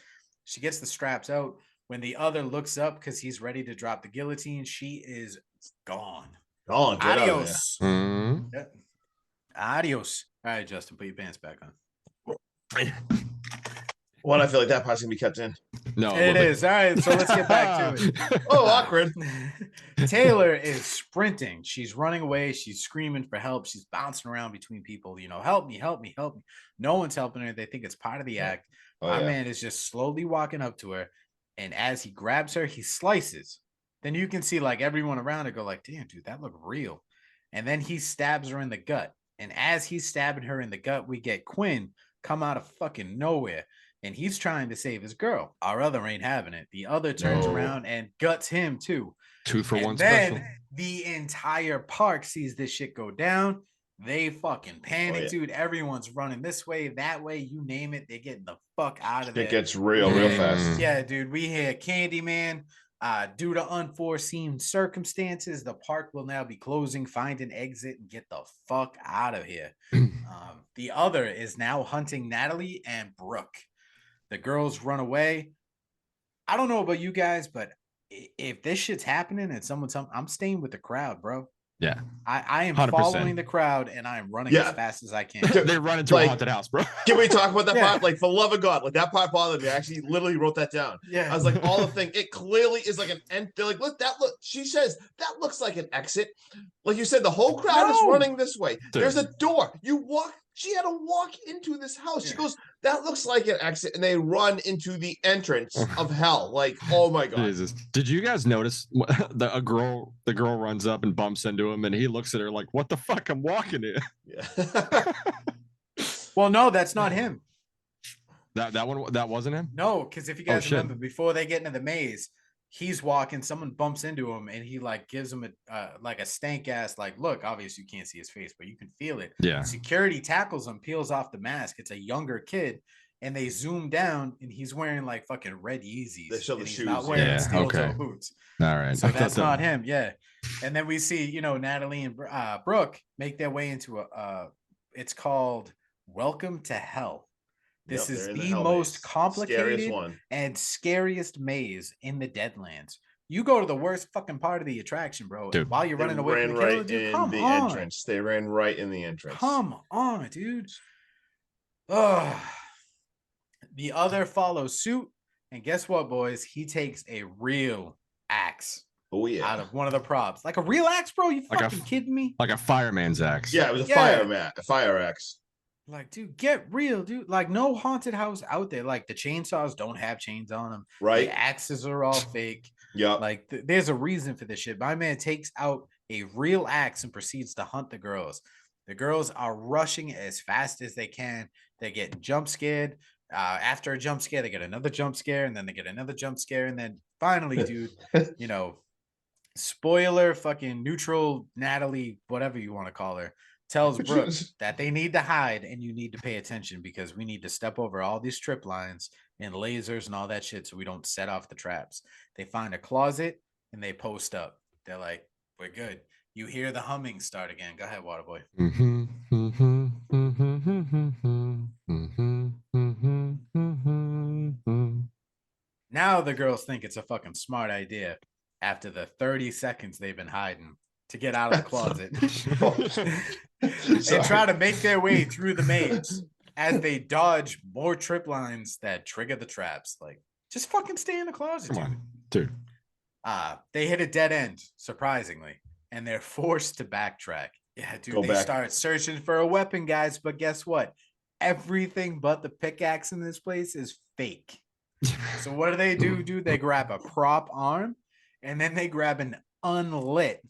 She gets the straps out. When the other looks up because he's ready to drop the guillotine, she is gone. Gone. Adios. Mm-hmm. Yep. Adios. All right, Justin, put your pants back on. Well, I feel like that part's gonna be kept in. No, it is. All right, so let's get back to it. Oh, awkward. Taylor is sprinting. She's running away. She's screaming for help. She's bouncing around between people. Help me, help me, help me. No one's helping her. They think it's part of the act. My man is just slowly walking up to her, and as he grabs her, he slices. Then you can see like everyone around her go like, "Damn, dude, that looked real." And then he stabs her in the gut. And as he's stabbing her in the gut, we get Quinn come out of fucking nowhere. And he's trying to save his girl. Our other ain't having it. The other turns around and guts him too. 2 for 1 then special. The entire park sees this shit go down. They fucking panic, dude. Everyone's running this way, that way, you name it. They're getting the fuck out of there. It gets real fast. Yeah, dude. We hear Candyman. Due to unforeseen circumstances, the park will now be closing. Find an exit and get the fuck out of here. The other is now hunting Natalie and Brooke. The girls run away. I don't know about you guys, but if this shit's happening and someone's, I'm staying with the crowd, bro. Yeah. I am 100%. following the crowd and I am running as fast as I can. They run into a haunted house, bro. Can we talk about that part? Like, for the love of God, like that part bothered me. I actually literally wrote that down. Yeah. I was like, all the thing, it clearly is like an end. They're like, look, she says that looks like an exit. Like you said, the whole crowd is running this way. Dude. There's a door. She had to walk into this house. She goes, that looks like an exit, and they run into the entrance of hell. Like, oh my God. Jesus. Did you guys notice the girl runs up and bumps into him, and he looks at her like, what the fuck? I'm walking here. Yeah. Well, no, that's not him. That wasn't him? No, because if you guys remember, before they get into the maze, he's walking, someone bumps into him, and he like gives him a stank ass, like, look, obviously you can't see his face, but you can feel it. Yeah. Security tackles him, peels off the mask. It's a younger kid, and they zoom down, and he's wearing like fucking red Yeezys. They show the and shoes. He's not wearing steel toe boots. All right. So that's not him. Yeah. And then we see, Natalie and Brooke make their way into it's called Welcome to Hell. This is the most complicated and scariest maze in the Deadlands. You go to the worst fucking part of the attraction, bro. Dude, while you're running away from the killer, dude, come on. Entrance. They ran right in the entrance. Come on, dude. Ugh. The other follows suit, and guess what, boys? He takes a real axe. Oh yeah. Out of one of the props. Like a real axe, bro? You fucking kidding me? Like a fireman's axe. Yeah, it was a fire axe. Like, dude, get real, dude. Like, no haunted house out there. Like, the chainsaws don't have chains on them. Right. The axes are all fake. Yeah. Like, there's a reason for this shit. My man takes out a real axe and proceeds to hunt the girls. The girls are rushing as fast as they can. They get jump scared. After a jump scare, they get another jump scare, and then they get another jump scare. And then finally, dude, spoiler fucking neutral Natalie, whatever you want to call her, tells Brooke that they need to hide and you need to pay attention because we need to step over all these trip lines and lasers and all that shit so we don't set off the traps. They find a closet and they post up. They're like, we're good. You hear the humming start again. Go ahead, Waterboy. Now the girls think it's a fucking smart idea after the 30 seconds they've been hiding to get out of the closet and try to make their way through the maze as they dodge more trip lines that trigger the traps. Like, just fucking stay in the closet, dude. They hit a dead end, surprisingly, and they're forced to backtrack. Yeah, dude, they start searching for a weapon, guys, but guess what? Everything but the pickaxe in this place is fake. So what do? Dude, they grab a prop arm and then they grab an unlit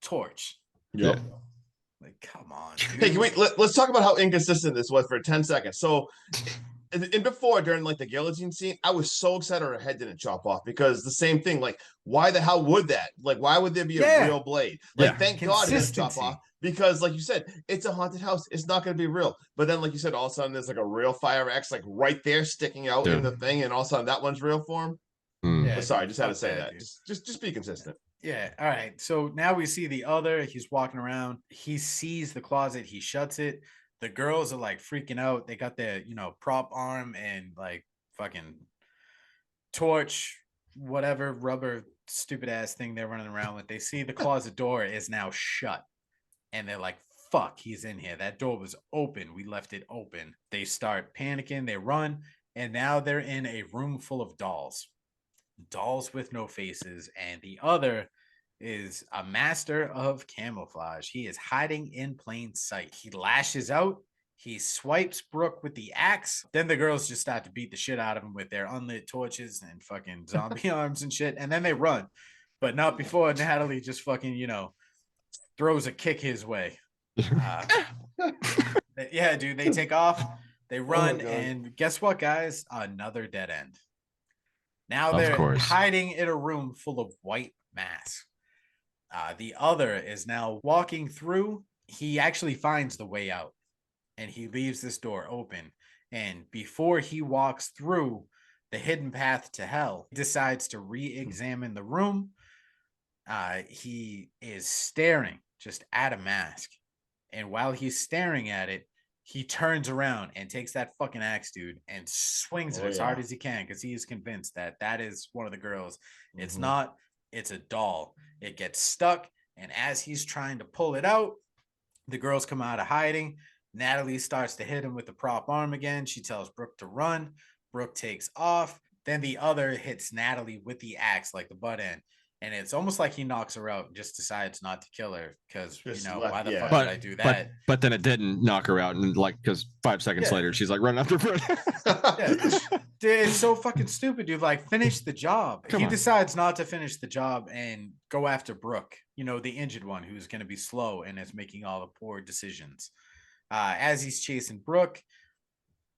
torch. Yep. Like, come on. Dude. Hey, wait. Let's talk about how inconsistent this was for 10 seconds. So, and before during the guillotine scene, I was so excited her head didn't chop off because the same thing. Like, why the hell would that? Like, why would there be a real blade? Like, thank God it didn't chop off because, like you said, it's a haunted house. It's not going to be real. But then, like you said, all of a sudden there's a real fire axe right there sticking out in the thing, and all of a sudden that one's real form. Yeah, but sorry, just had to say that. Just be consistent. Yeah. All right. So now we see the other. He's walking around. He sees the closet. He shuts it. The girls are freaking out. They got their, prop arm and fucking torch, whatever rubber stupid ass thing they're running around with. They see the closet door is now shut. And they're like, fuck, he's in here. That door was open. We left it open. They start panicking. They run. And now they're in a room full of dolls. Dolls with no faces, and the other is a master of camouflage. He is hiding in plain sight. He lashes out. He swipes Brooke with the axe. Then the girls just start to beat the shit out of him with their unlit torches and fucking zombie arms and shit. And then they run, but not before Natalie just fucking, throws a kick his way. Yeah, dude, they take off. They run, and guess what, guys? Another dead end. Now they're hiding in a room full of white masks. The other is now walking through. He actually finds the way out and he leaves this door open. And before he walks through the hidden path to hell, he decides to re-examine the room. He is staring just at a mask. And while he's staring at it, he turns around and takes that fucking axe, dude, and swings it as hard as he can because he is convinced that that is one of the girls. It's not. It's a doll. It gets stuck, and as he's trying to pull it out, the girls come out of hiding. Natalie starts to hit him with the prop arm again. She tells Brooke to run. Brooke takes off. Then the other hits Natalie with the axe, the butt end. And it's almost like he knocks her out and just decides not to kill her because, why the fuck did I do that? But then it didn't knock her out. And because 5 seconds later, she's running after Brooke. Dude, it's so fucking stupid, dude. Finish the job. He decides not to finish the job and go after Brooke, the injured one who's going to be slow and is making all the poor decisions. As he's chasing Brooke,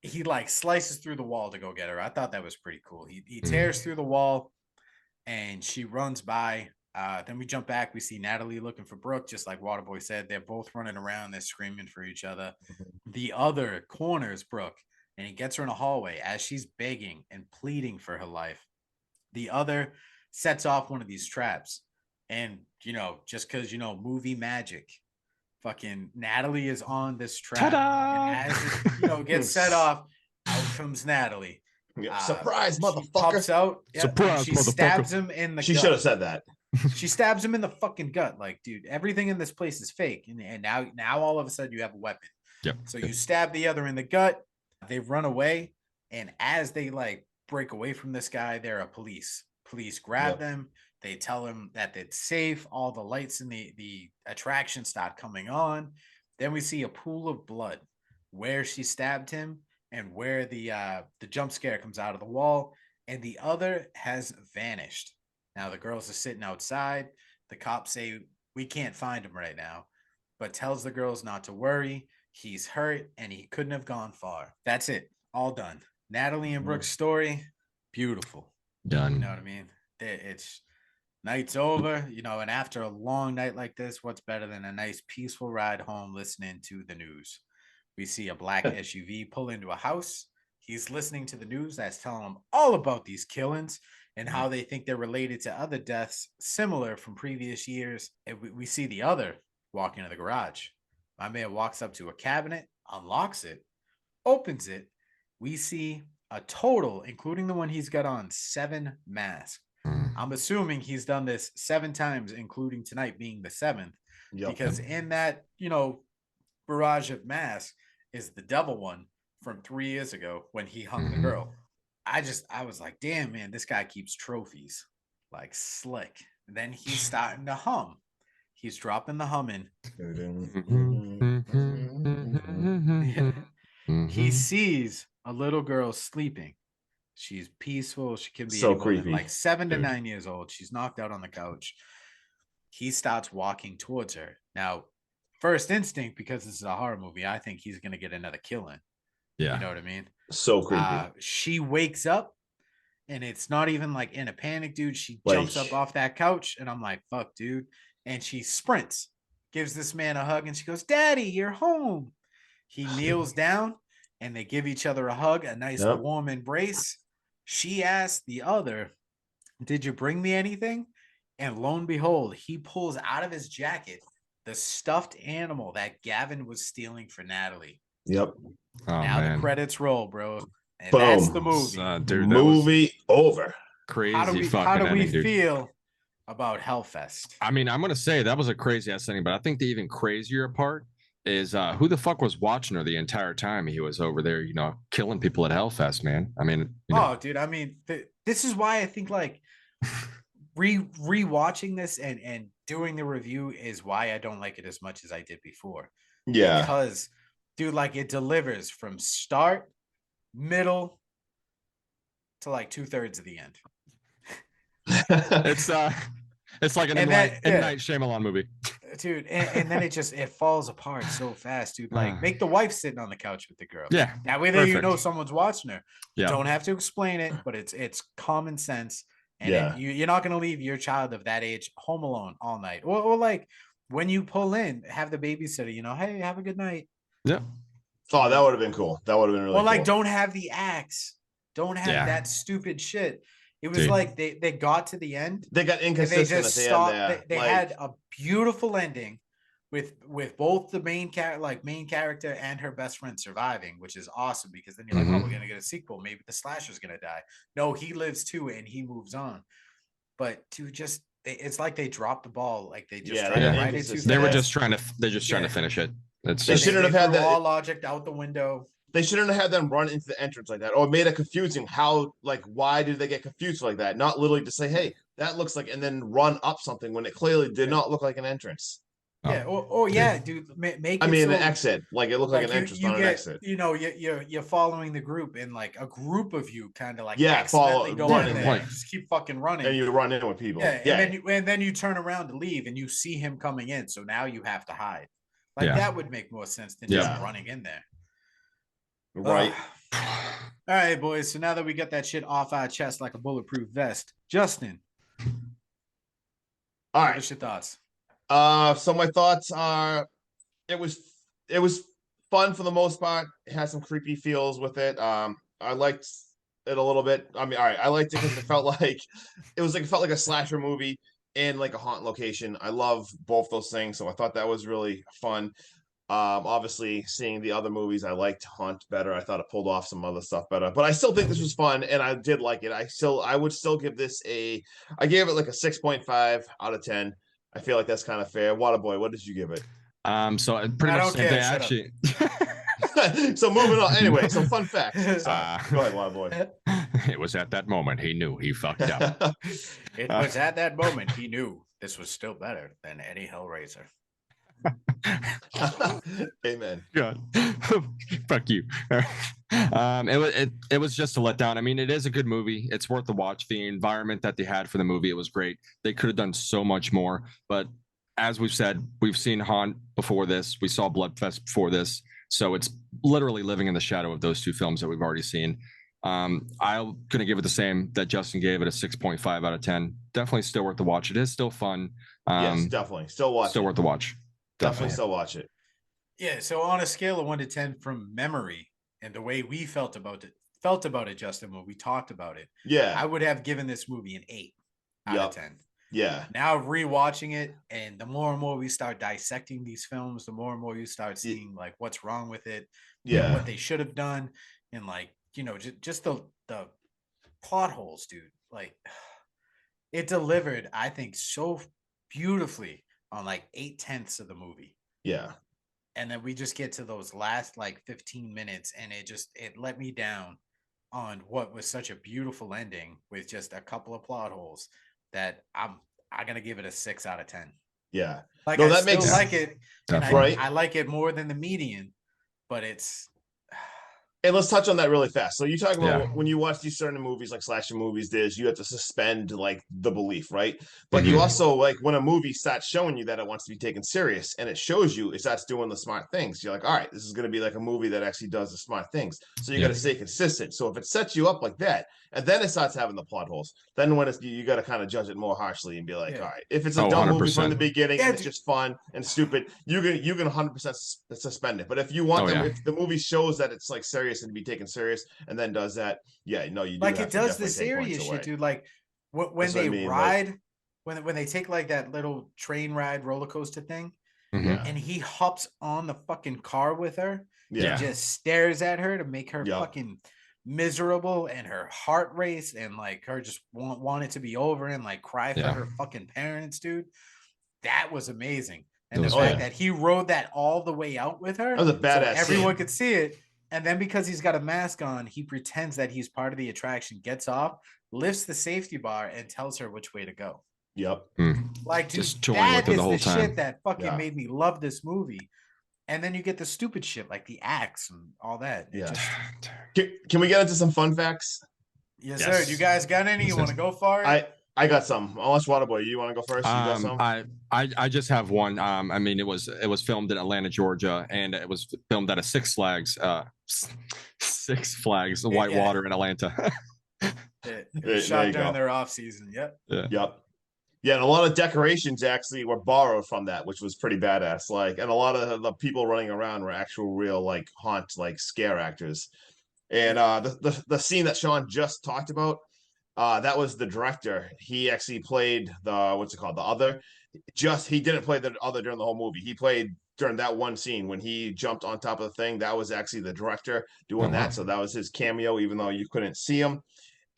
he slices through the wall to go get her. I thought that was pretty cool. He tears through the wall. And she runs by. Then we jump back. We see Natalie looking for Brooke, just like Waterboy said. They're both running around. They're screaming for each other. The other corners Brooke, and he gets her in a hallway as she's begging and pleading for her life. The other sets off one of these traps. And, just because, movie magic, fucking Natalie is on this trap. Ta-da! And as it, gets set off, out comes Natalie. Surprise, motherfucker. Pops out. Surprise, she stabs him in the gut. She should have said that. She stabs him in the fucking gut. Dude, everything in this place is fake. And now all of a sudden you have a weapon. Yep. So you stab the other in the gut. They run away. And as they break away from this guy, there are police. Police grab them. They tell him that it's safe. All the lights in the attraction start coming on. Then we see a pool of blood where she stabbed him. And where the jump scare comes out of the wall, and the other has vanished. Now the girls are sitting outside. The cops say, we can't find him right now, but tells the girls not to worry. He's hurt, and he couldn't have gone far. That's it. All done. Natalie and Brooke's story, beautiful. Done. You know what I mean? It's Night's over, and after a long night like this, what's better than a nice peaceful ride home listening to the news? We see a black SUV pull into a house. He's listening to the news that's telling him all about these killings and how they think they're related to other deaths similar from previous years. And we see the other walk into the garage. My man walks up to a cabinet, unlocks it, opens it. We see a total, including the one he's got on, 7 masks. I'm assuming he's done this 7 times, including tonight being the 7th, because in that, barrage of masks is the devil one from 3 years ago when he hung the girl. I was like, damn, man, this guy keeps trophies like slick. And then he's starting to hum. He's dropping the humming. He sees a little girl sleeping. She's peaceful. She can be So anywhere from creepy. like 7 to 9 years old. She's knocked out on the couch. He starts walking towards her. Now, first instinct, because this is a horror movie, I think he's going to get another killing. Yeah. You know what I mean? So creepy. She wakes up, and it's not even like in a panic, dude. She jumps up off that couch, and I'm like, fuck, dude. And she sprints, gives this man a hug, and she goes, Daddy, you're home. He kneels down, and they give each other a hug, a nice warm embrace. She asked the other, did you bring me anything? And lo and behold, he pulls out of his jacket the stuffed animal that Gavin was stealing for Natalie. Yep. Now the credits roll, bro. And Boom. that's the movie. Dude, movie over. Crazy How do we ending, dude. feel about Hellfest? I mean, I'm going to say that was a crazy ass ending, but I think the even crazier part is who the fuck was watching her the entire time he was over there, killing people at Hellfest, man. I mean, dude, I mean, this is why I think like rewatching this and doing the review is why I don't like it as much as I did before. Yeah. Because, dude, like it delivers from start, middle to like 2/3 of the end. It's like an M. Night Shyamalan movie, dude. And then it falls apart so fast, dude. Like make the wife sitting on the couch with the girl. Yeah, that way there someone's watching her. Yeah. You don't have to explain it, but it's common sense. And you're not gonna leave your child of that age home alone all night. Or like when you pull in, have the babysitter. Hey, have a good night. Yeah. Oh, that would have been cool. That would have been really. Well, like cool. don't have the axe. Don't have that stupid shit. It was like they got to the end. They got inconsistent. They just stopped. They had a beautiful ending with both the main character and her best friend surviving, which is awesome because then you're like, oh, we're gonna get a sequel. Maybe the slasher's gonna die. No, he lives too, and he moves on. But it's like they dropped the ball. Like they just they were just trying to finish it. They shouldn't have had that all logic out the window. They shouldn't have had them run into the entrance like that, or made it confusing. Why did they get confused like that? Not literally to say, "Hey, that looks like," and then run up something when it clearly did not look like an entrance. Yeah. Yeah, dude. Make. I mean, so, an exit. Like it looked like an entrance, not an exit. You're following the group, and like a group of you kind of like follow running there. Just keep fucking running, and you run in with people. And then you turn around to leave, and you see him coming in. So now you have to hide. Like that would make more sense than just running in there. Right. All right, boys. So now that we got that shit off our chest like a bulletproof vest, Justin. All right. What's your thoughts? So my thoughts are, it was fun for the most part. It had some creepy feels with it. I liked it a little bit. I mean, all right, I liked it because it felt like a slasher movie in like a haunt location. I love both those things, so I thought that was really fun. Obviously seeing the other movies, I liked Haunt better. I thought it pulled off some other stuff better, but I still think this was fun and I did like it. I would still give this I gave it like a 6.5 out of 10. I feel like that's kind of fair. Waterboy, what did you give it? So I pretty much they actually. So moving on. Anyway, so fun fact. Go ahead, Waterboy. It was at that moment he knew he fucked up. It was at that moment he knew this was still better than any Hellraiser. Amen. God. Fuck you. It was just a letdown. I mean, it is a good movie. It's worth the watch. The environment that they had for the movie, it was great. They could have done so much more, but as we've said, we've seen Haunt before this. We saw Bloodfest before this, so it's literally living in the shadow of those two films that we've already seen. I'm gonna give it the same that Justin gave it, a 6.5 out of 10. Definitely still worth the watch. It is still fun. Yes, definitely. Still watch Still it. worth the watch. Definitely still watch it. Yeah, so on a scale of 1 to 10 from memory and the way we felt about it, Justin, when we talked about it, Yeah. I would have given this movie an 8 out of 10. Yeah. Now rewatching it, and the more and more we start dissecting these films, the more and more you start seeing like what's wrong with it, Yeah, what they should have done, and like just the plot holes, dude. Like it delivered, I think, so beautifully on like 8/10 of the movie. Yeah. And then we just get to those last like 15 minutes, and it let me down on what was such a beautiful ending with just a couple of plot holes that I'm gonna give it a 6 out of 10. Yeah. Like No, I that still makes like it, and right. I like it more than the median, but it's And let's touch on that really fast. So you talk about when you watch these certain movies, like slasher movies, you have to suspend like the belief, right? But you also like when a movie starts showing you that it wants to be taken serious, and it shows you it starts doing the smart things. You're like, all right, this is going to be like a movie that actually does the smart things. So you got to stay consistent. So if it sets you up like that, and then it starts having the plot holes, then when it's you got to kind of judge it more harshly and be like, all right, if it's a dumb 100%. movie from the beginning and it's just fun and stupid, you can 100% suspend it. But if you want if the movie shows that it's like serious and to be taken serious and then does that, you do like have it to does the definitely take points serious away. shit, dude. Like when That's what they I mean, ride, when they take like that little train ride roller coaster thing, and he hops on the fucking car with her and just stares at her to make her fucking miserable, and her heart race, and like her just want it to be over and like cry for her fucking parents, dude. That was amazing. And the fact that he rode that all the way out with her, that was a badass so everyone scene. could see it. And then because he's got a mask on, he pretends that he's part of the attraction, gets off, lifts the safety bar, and tells her which way to go. Yep. Like, dude, Just toying that with her is the whole the time. shit that fucking made me love this movie. And then you get the stupid shit like the axe and all that. Can we get into some fun facts? Yes, sir. You guys got any? You want to go for it? I got some. Unless Waterboy, you want to go first? You got some? I just have one. I mean, it was filmed in Atlanta, Georgia, and it was filmed at a Six Flags, Whitewater in Atlanta. It was shot during their off season. Yep. Yep. Yeah, and a lot of decorations actually were borrowed from that, which was pretty badass. Like, and a lot of the people running around were actual real like haunt, like scare actors. And the scene that Sean just talked about, that was the director. He actually played the other. He didn't play the other during the whole movie. He played during that one scene when he jumped on top of the thing. That was actually the director doing that. So that was his cameo, even though you couldn't see him.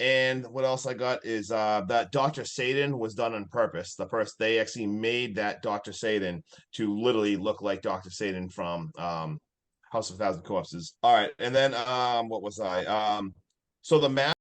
And what else I got is that Dr. Satan was done on purpose. They actually made that Dr. Satan to literally look like Dr. Satan from House of a Thousand Corpses. All right, and then what was I? So the mask